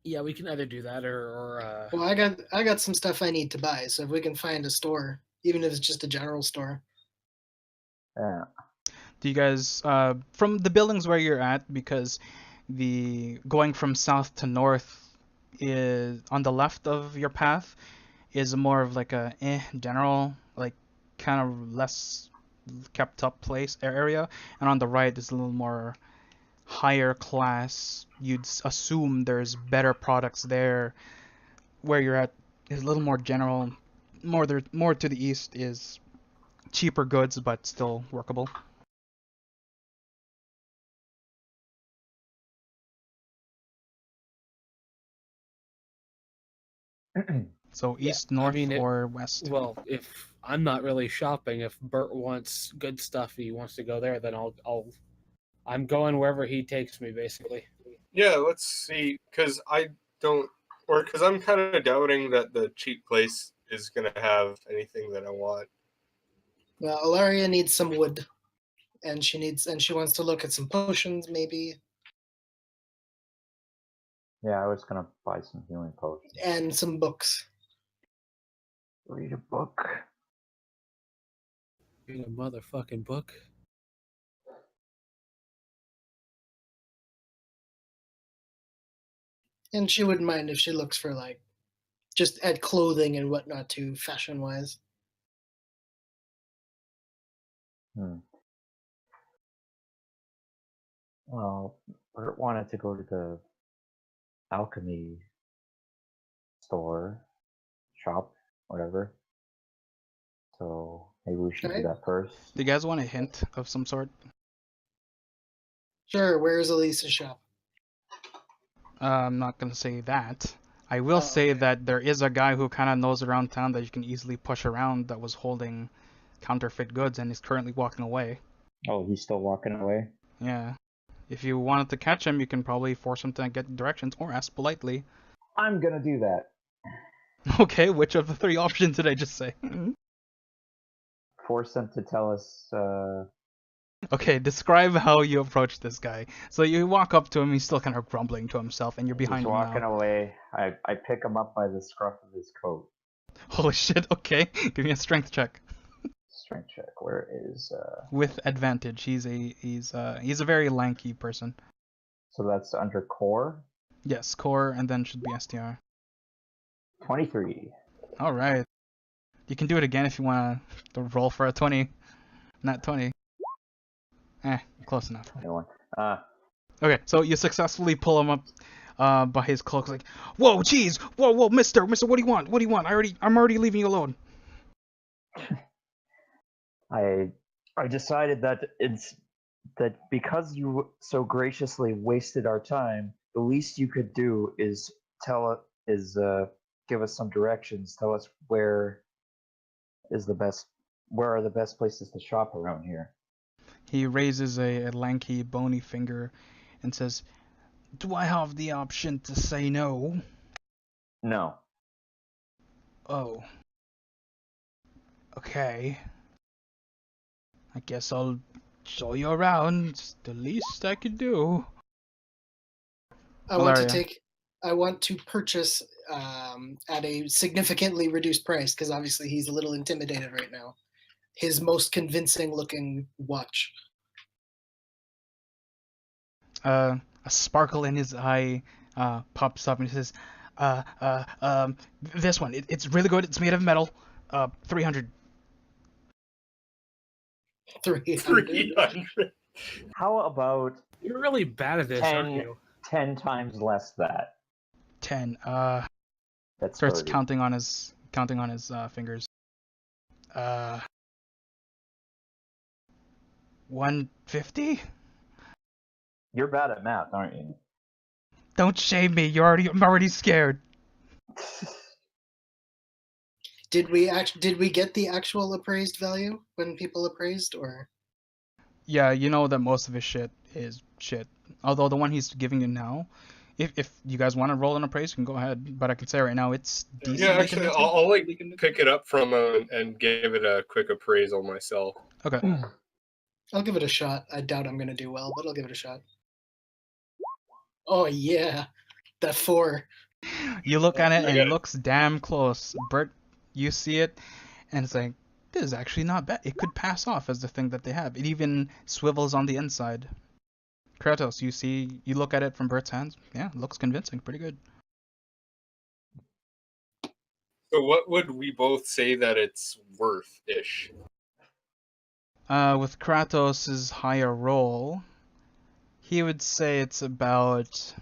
yeah, we can either do that or Well, I got some stuff I need to buy, so if we can find a store, even if it's just a general store. Yeah. Do you guys, from the buildings where you're at, because the going from south to north is on the left of your path is more of like a general, like kind of less kept up place area, and on the right is a little more higher class. You'd assume there's better products there. Where you're at is a little more general. More to the east is cheaper goods, but still workable. So Yeah, east, north, I mean, or west. well, if I'm not really shopping, if Bert wants good stuff, he wants to go there, then I'm going wherever he takes me, basically. Yeah, let's see. Because I don't, or because I'm kind of doubting that the cheap place is gonna have anything that I want. Well, Ilaria needs some wood, and she wants to look at some potions, maybe, Yeah, I was gonna buy some healing potions. and some books. Read a book. Read a motherfucking book. And she wouldn't mind if she looks for, like, just at clothing and whatnot too, fashion-wise. Well, Bert wanted to go to the alchemy store, shop, whatever. So maybe we should do Okay. that first. Do you guys want a hint of some sort? Sure, where is Elisa's shop? I'm not gonna say that. I will Oh, say okay. that there is a guy who kind of knows around town that you can easily push around that was holding counterfeit goods and is currently walking away. Oh, he's still walking away? Yeah. If you wanted to catch him, you can probably force him to get directions or ask politely. I'm gonna do that. Okay, which of the 3 options did I just say? Force him to tell us, Okay, describe how you approach this guy. So you walk up to him, he's still kind of grumbling to himself, and you're behind he's him walking now. away. I pick him up by the scruff of his coat. Holy shit, okay. Give me a strength check. Strength check. Where is With advantage. He's a very lanky person. so that's under core? Yes, core, and then should be STR. 23. Alright. You can do it again if you want to roll for a 20. Not 20. Close enough. 21. Okay, so you successfully pull him up by his cloak, like, whoa, jeez, whoa, mister, what do you want? I'm already leaving you alone. I decided that because you so graciously wasted our time, the least you could do is give us some directions. Tell us where are the best places to shop around here. He raises a lanky, bony finger and says, "Do I have the option to say no?" No. Oh. Okay. I guess I'll show you around. It's the least I could do. I want to Valeria. purchase at a significantly reduced price because obviously he's a little intimidated right now. His most convincing looking watch. A sparkle in his eye pops up and he says, this one. It's really good. It's made of metal. 300. 300. 300. How about You're really bad at this, aren't you? 10 times less that? 10. That's Starts 30. counting on his fingers. 150? You're bad at math, aren't you? Don't shame me. I'm already scared. Did we get the actual appraised value when people appraised, or? Yeah, you know that most of his shit is shit. Although the one he's giving you now, if you guys want to roll an appraise, you can go ahead. But I can say right now it's decently Yeah, actually, convincing. I'll like pick it up from him and give it a quick appraisal myself. Okay. I'll give it a shot. I doubt I'm gonna do well, but I'll give it a shot. Oh yeah, that 4. You look at it and Okay. it looks damn close. Bert, you see it, and it's like, this is actually not bad. It could pass off as the thing that they have. It even swivels on the inside. Kratos, you look at it from Bert's hands. Yeah, it looks convincing. Pretty good. So what would we both say that it's worth-ish? With Kratos' higher roll, he would say it's about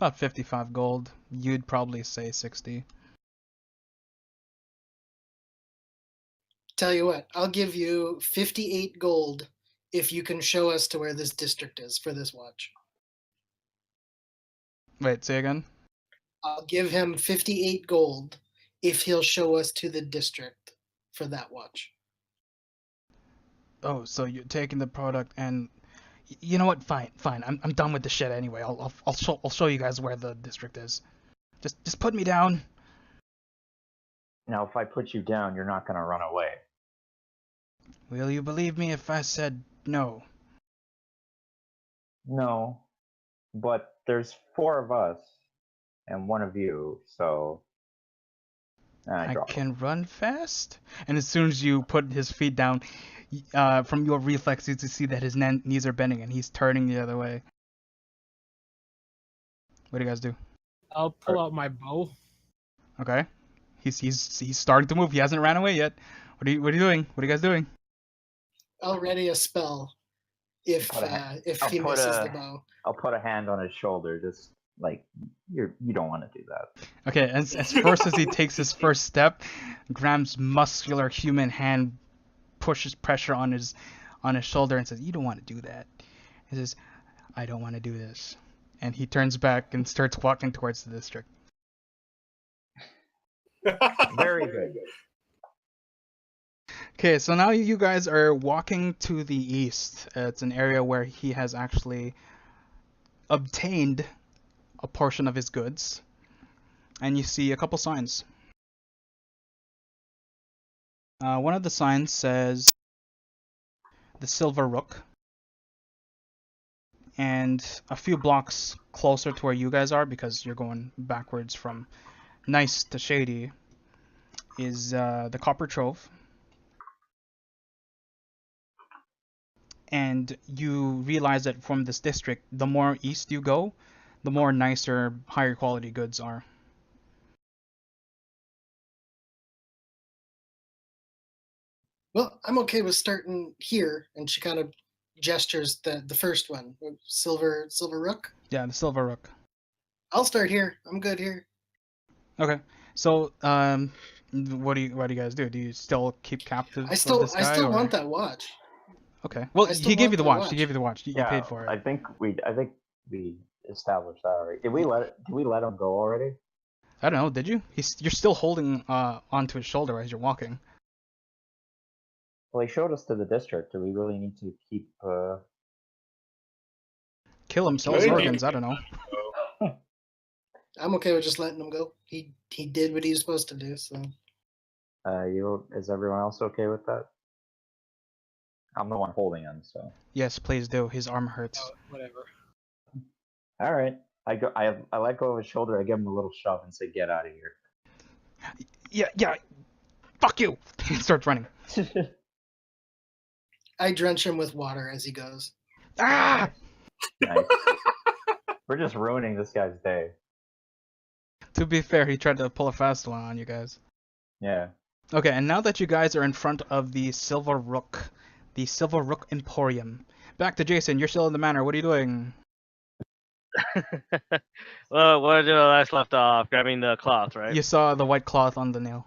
55 gold. You'd probably say 60. Tell you what, I'll give you 58 gold if you can show us to where this district is for this watch. Wait, say again? I'll give him 58 gold if he'll show us to the district for that watch. Oh, so you're taking the product and you know what? Fine. I'm done with the shit anyway. I'll show you guys where the district is. Just put me down. Now, if I put you down, you're not going to run away. Will you believe me if I said no? No, but there's 4 of us and 1 of you, so I I drop. can run fast. And as soon as you put his feet down, from your reflexes, you see that his knees are bending and he's turning the other way. What do you guys do? I'll pull out my bow. Okay. He's starting to move. He hasn't ran away yet. What are you doing? What are you guys doing? I'll ready a spell if he misses the bow. I'll put a hand on his shoulder, just like you don't want to do that. Okay, as first as he takes his first step, Graham's muscular human hand pushes pressure on his shoulder and says, "You don't want to do that." He says, "I don't want to do this." And he turns back and starts walking towards the district. Very good. Okay, so now you guys are walking to the east. It's an area where he has actually obtained a portion of his goods. And you see a couple signs. One of the signs says the Silver Rook. And a few blocks closer to where you guys are, because you're going backwards from nice to shady, is the Copper Trove. And you realize that from this district, the more east you go, the more nicer, higher quality goods are. Well, I'm okay with starting here, and she kind of gestures the first one, Silver Rook. Yeah, the Silver Rook. I'll start here. I'm good here. Okay, so What do you guys do? Do you still keep captive I of still this I guy, still or? want that watch. Okay. Well, I still he gave you want the that watch. He watch. gave you the watch. You Yeah, paid for I it. think we established that already. Did we let him go already? I don't know. Did you? You're still holding onto his shoulder as you're walking. Well, he showed us to the district. Do we really need to keep? Kill him, sell I his think organs. I don't know. I'm okay with just letting him go. He did what he was supposed to do. So Is everyone else okay with that? I'm the one holding him, so. Yes, please do. His arm hurts. Whatever. All right. I let go of his shoulder. I give him a little shove and say, "Get out of here." Yeah. Fuck you. He starts running. I drench him with water as he goes. Ah! Nice. We're just ruining this guy's day. To be fair, he tried to pull a fast one on you guys. Yeah. Okay, and now that you guys are in front of the Silver Rook Emporium. Back to Jason. You're still in the manor. What are you doing? Well, where did I last left off? Grabbing the cloth, right? You saw the white cloth on the nail.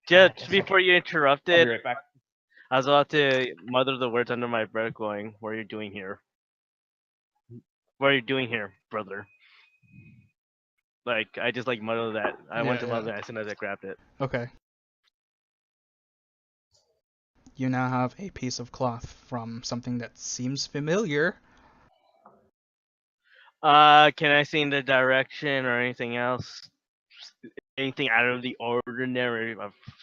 Just before you I'll interrupted, be right back. I was about to mutter the words under my breath, going, "What are you doing here? What are you doing here, brother?" Like I just like mutter that. I went to Yeah, mutter yeah. that as soon as I grabbed it. Okay. You now have a piece of cloth from something that seems familiar. Can I see in the direction or anything else? Anything out of the ordinary?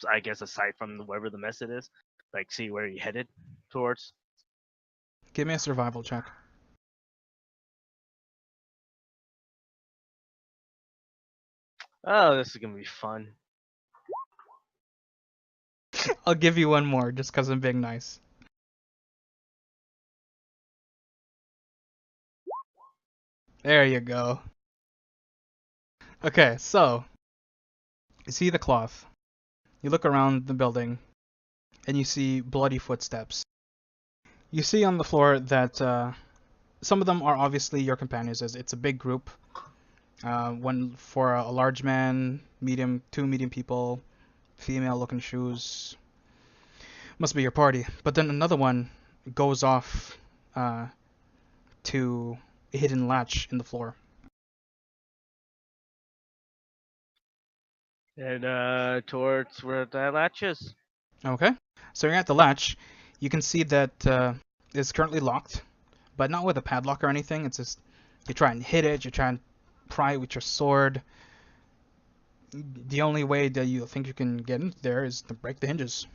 I guess aside from wherever the mess it is, like see where he headed towards. Give me a survival check. Oh, this is gonna be fun. I'll give you one more just because I'm being nice. There you go. Okay, so you see the cloth. You look around the building and you see bloody footsteps. You see on the floor that some of them are obviously your companions, as it's a big group. One for a large man, two medium people, female-looking shoes. Must be your party. But then another one goes off to a hidden latch in the floor. And towards where that latch is. Okay, so you're at the latch. You can see that it's currently locked, but not with a padlock or anything. It's just you try and hit it, you try and pry it with your sword. The only way that you think you can get in there is to break the hinges.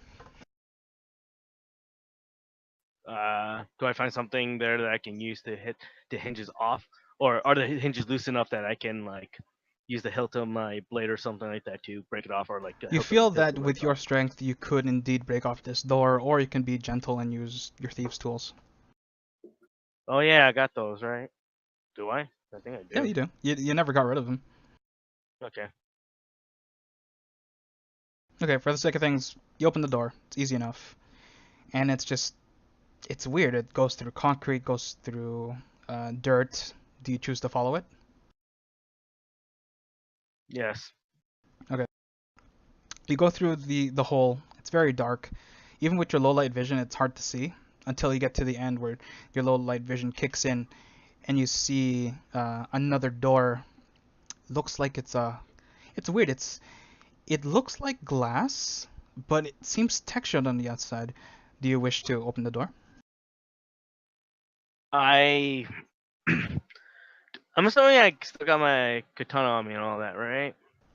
Do I find something there that I can use to hit the hinges off, or are the hinges loose enough that I can like use the hilt of my blade or something like that to break it off, or like the You hilt of feel the that to with break it your off? strength you could indeed break off this door, or you can be gentle and use your thieves' tools. Oh yeah, I got those, right? Do I? I think I do. Yeah, you do. You never got rid of them. Okay. Okay, for the sake of things, you open the door. It's easy enough. And it's weird. It goes through concrete, goes through dirt. Do you choose to follow it? Yes. You go through the hole. It's very dark. Even with your low light vision, it's hard to see until you get to the end where your low light vision kicks in and you see another door. Looks like it's weird. It looks like glass, but it seems textured on the outside. Do you wish to open the door? I'm assuming I still got my katana on me and all that, right?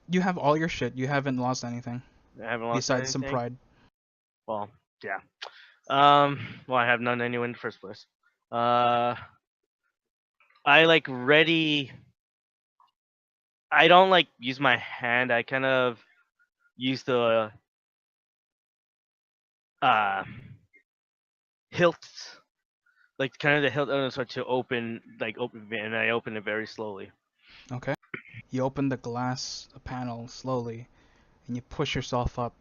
You have all your shit. You haven't lost anything I haven't lost besides some anything. pride. Well, yeah. Well, I have none anyway in the first place. I like ready. I don't like use my hand. I kind of use the uh hilt, like kind of the hilt of the sword to open it, and I open it very slowly. Okay. You open the glass panel slowly, and you push yourself up,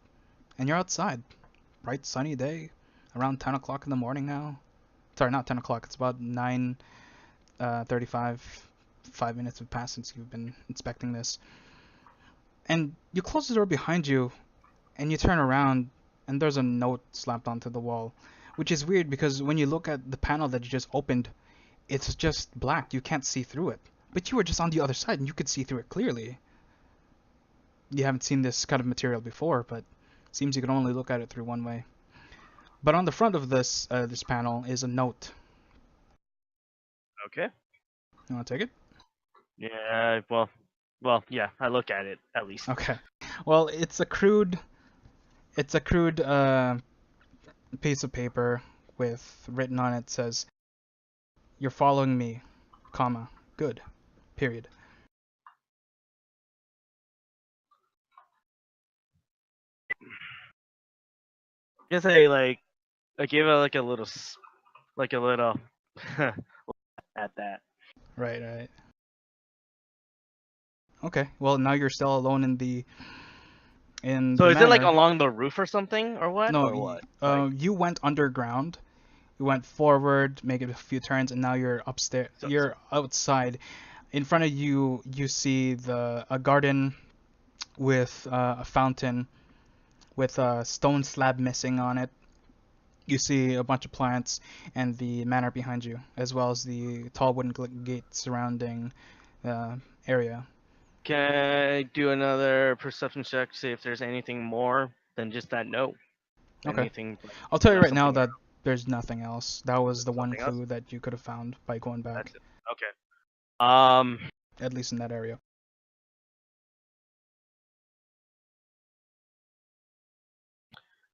and you're outside. Bright sunny day, around 10 o'clock in the morning now. Sorry, not 10 o'clock. It's about 9:35. 5 minutes have passed since you've been inspecting this. And you close the door behind you, and you turn around, and there's a note slapped onto the wall, which is weird because when you look at the panel that you just opened, it's just black. You can't see through it. But you were just on the other side, and you could see through it clearly. You haven't seen this kind of material before, but it seems you can only look at it through one way. But on the front of this panel is a note. Okay. You want to take it? Yeah. Yeah. I look at it at least. Okay. Well, it's a crude piece of paper with written on it says, "You're following me, comma, good, period." Guess I gave it like a little at that. Right, right. Okay. Well, now you're still alone in the So is it like manor. along the roof or something or what No, or what? Like, you went underground. You went forward, make it a few turns, and now you're upstairs. So- You're outside. In front of you, you see a garden with a fountain with a stone slab missing on it. You see a bunch of plants and the manor behind you, as well as the tall wooden gate surrounding the area. can I do another perception check, see if there's anything more than just that note? Okay. Anything? Like, I'll tell you right now something that there's nothing else. That was the one Nothing else? clue that you could have found by going back, That's it. Okay. at least in that area.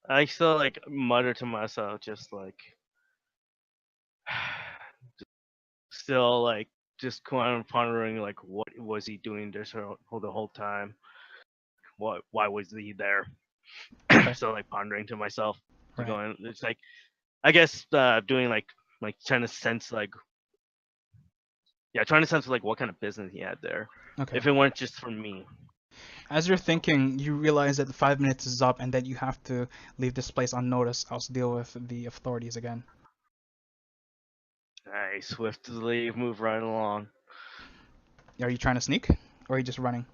I still like mutter to myself, just like, still like, just kind of pondering like, what was he doing this the whole time? Why was he there? Okay. So like pondering to myself, Right. going, it's like, I guess doing like trying to sense like, yeah, trying to sense like what kind of business he had there. Okay. If it weren't just for me. As you're thinking, you realize that 5 minutes is up and that you have to leave this place unnoticed, else deal with the authorities again. I swiftly move right along. Are you trying to sneak, or are you just running?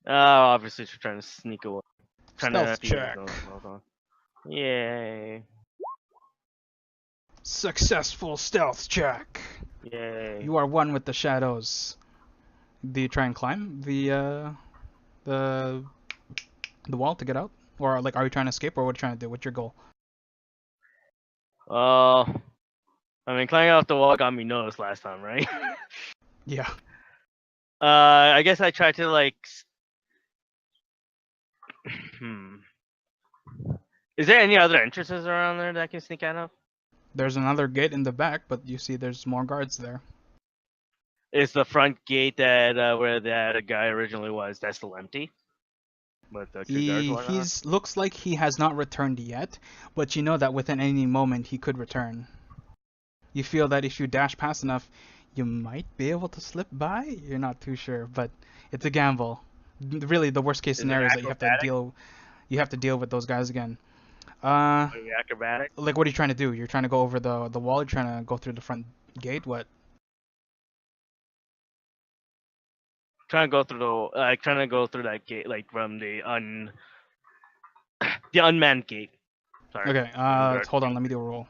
Obviously just trying to sneak away. Stealth check. Yay. Successful stealth check. Yay. You are one with the shadows. Do you try and climb the wall to get out, or like are you trying to escape, or what are you trying to do? What's your goal? I mean, climbing off the wall got me noticed last time, right? Yeah. I guess I tried to like. Is there any other entrances around there that I can sneak out of? There's another gate in the back, but you see there's more guards there. Is the front gate that where that guy originally was? That's still empty. With the two guards, whatnot? He's looks like he has not returned yet, but you know that within any moment he could return. You feel that if you dash past enough, you might be able to slip by. You're not too sure, but it's a gamble. Really, the worst case Is it scenario is that you have to deal with those guys again. Are you acrobatic? Like what are you trying to do? You're trying to go over the wall. You're trying to go through the front gate. What? Trying to go through that gate, like from the the unmanned gate. Sorry. Okay. Hold on. Let me do a roll.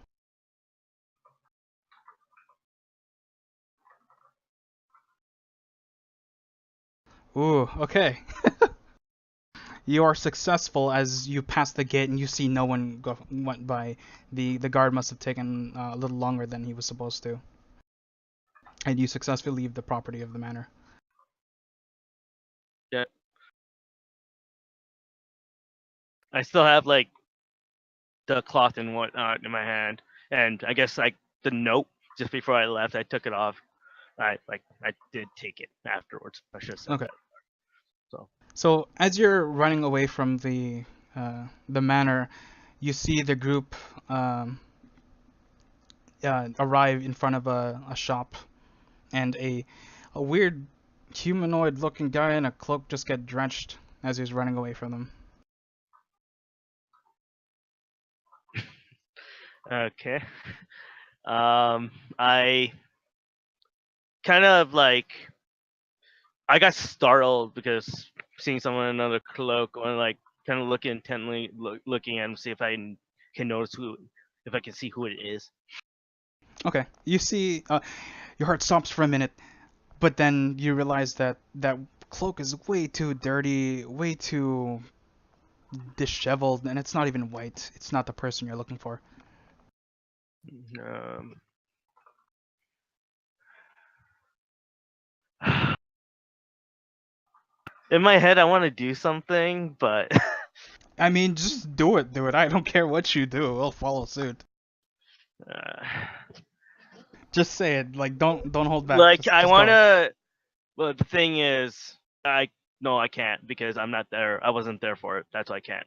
Ooh. Okay. You are successful as you pass the gate and you see no one went by. The guard must have taken a little longer than he was supposed to. And you successfully leave the property of the manor. Yeah. I still have like the cloth and whatnot in my hand, and I guess like the note just before I left, I took it off. I did take it afterwards. I should have said Okay. that. So as you're running away from the manor, you see the group arrive in front of a shop, and a weird humanoid-looking guy in a cloak just get drenched as he's running away from them. Okay. I kind of like I got startled because seeing someone in another cloak going like kind of looking intently, looking at him, see if I can notice if I can see who it is. Okay, you see, your heart stops for a minute, but then you realize that that cloak is way too dirty, way too disheveled, and it's not even white. It's not the person you're looking for. Um, in my head, I want to do something, but I mean, just do it, dude. I don't care what you do. We'll follow suit. uh, Just say it. Like, don't hold back. like I Just want go. to. But the thing is, I can't because I'm not there. I wasn't there for it. That's why I can't.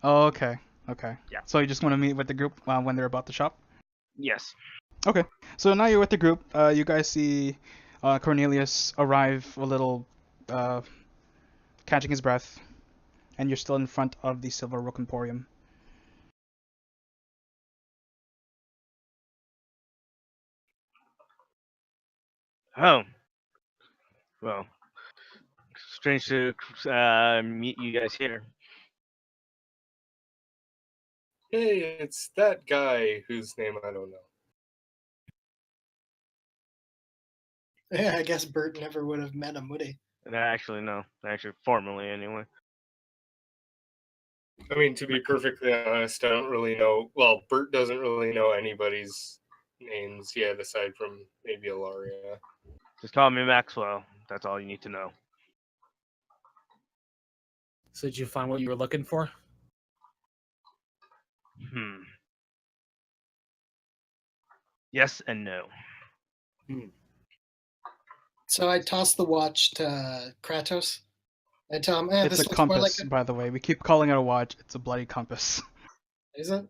Oh, okay. Okay. Yeah. So you just want to meet with the group when they're about to shop? Yes. Okay. So now you're with the group. You guys see Cornelius arrive a little catching his breath, and you're still in front of the Silver Rook Emporium. Oh. Well, strange to meet you guys here. Hey, it's that guy whose name I don't know. Yeah, I guess Bert never would have met him, would he? Actually, no. Actually, formally, anyway. I mean, to be perfectly honest, I don't really know. Well, Bert doesn't really know anybody's names yet, aside from maybe Ilaria. Just call me Maxwell. That's all you need to know. So did you find what you were looking for? Yes and no. So I toss the watch to Kratos. I tell him, It's this a looks more like compass, by the way. We keep calling it a watch. It's a bloody compass. Is it?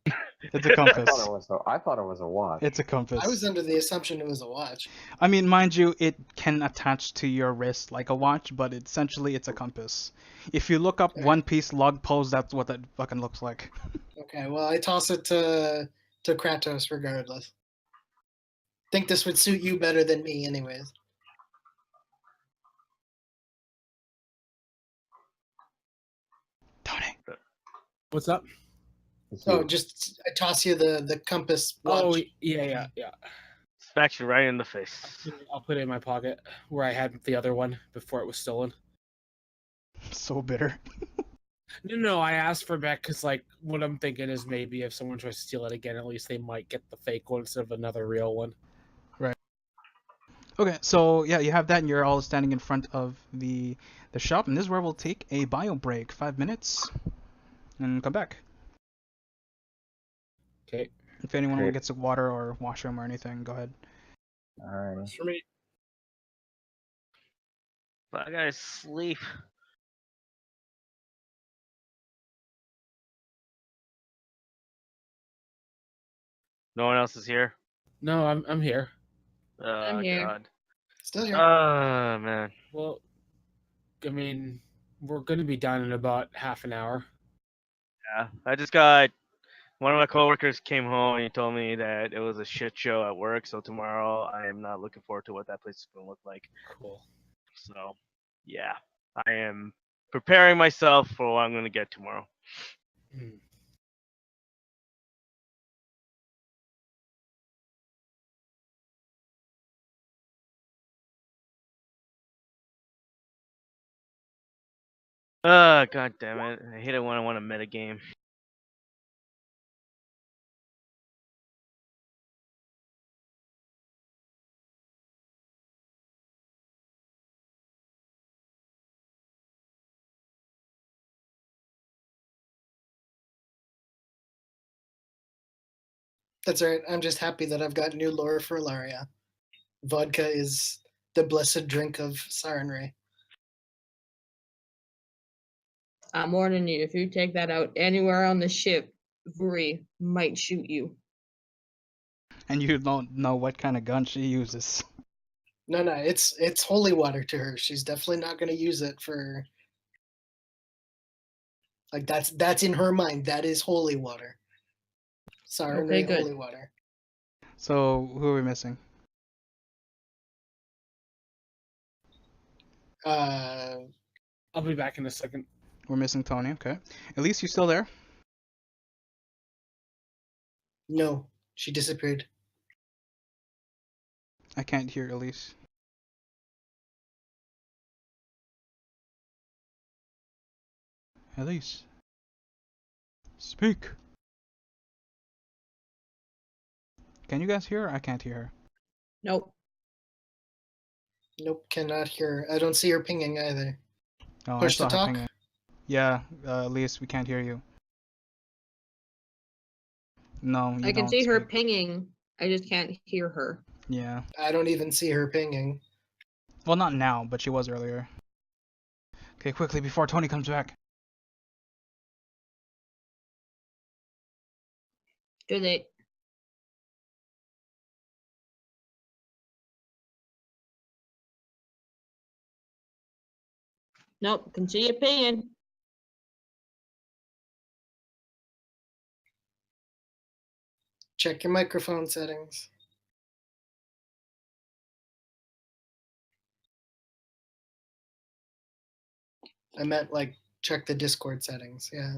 It's a compass. I thought it was a watch. It's a compass. I was under the assumption it was a watch. I mean, mind you, it can attach to your wrist like a watch, but essentially it's a compass. If you look up Okay. One Piece log pose, that's what that fucking looks like. Okay, well, I toss it to Kratos regardless. Think this would suit you better than me, anyways. Tony. What's up? It's Oh, you. just I toss you the compass watch. Oh, yeah. Smack you right in the face. I'll put it in my pocket where I had the other one before it was stolen. So bitter. No, I asked for it back because, like, what I'm thinking is maybe if someone tries to steal it again, at least they might get the fake one instead of another real one. Right. Okay, so yeah, you have that, and you're all standing in front of the shop, and this is where we'll take a bio break, 5 minutes, and come back. Okay. If anyone Okay. gets a water or washroom or anything, go ahead. Alright. For me, But I gotta sleep. No one else is here. No, I'm here. Oh I'm here. God. Still here. Oh man. Well, I mean, we're gonna be done in about half an hour. Yeah. I just got one of my coworkers came home and he told me that it was a shit show at work. So tomorrow I am not looking forward to what that place is gonna look like. Cool. So yeah, I am preparing myself for what I'm gonna get tomorrow. Hmm. God damn it! I hate it when I want to meta game. That's all right. I'm just happy that I've got new lore for Ilaria. Vodka is the blessed drink of Siren Ray. I'm warning you, if you take that out anywhere on the ship, Vuri might shoot you. And you don't know what kind of gun she uses. No, it's holy water to her. She's definitely not going to use it for like that's in her mind. That is holy water. Siren Okay, Ray good. holy water. So, who are we missing? Uh, I'll be back in a second. We're missing Tony. Okay. Elise, you still there? No, she disappeared. I can't hear Elise. Elise. Speak. Can you guys hear her? I can't hear her. Nope. Nope, cannot hear. I don't see her pinging either. Oh, Push I saw to her talk? pinging. Yeah, Elise, we can't hear you. No, you I can don't see her speak. pinging. I just can't hear her. Yeah. I don't even see her pinging. Well, not now, but she was earlier. Okay, quickly before Tony comes back. Do they? Nope, can see you pinging. Check your microphone settings. I meant like check the Discord settings. Yeah.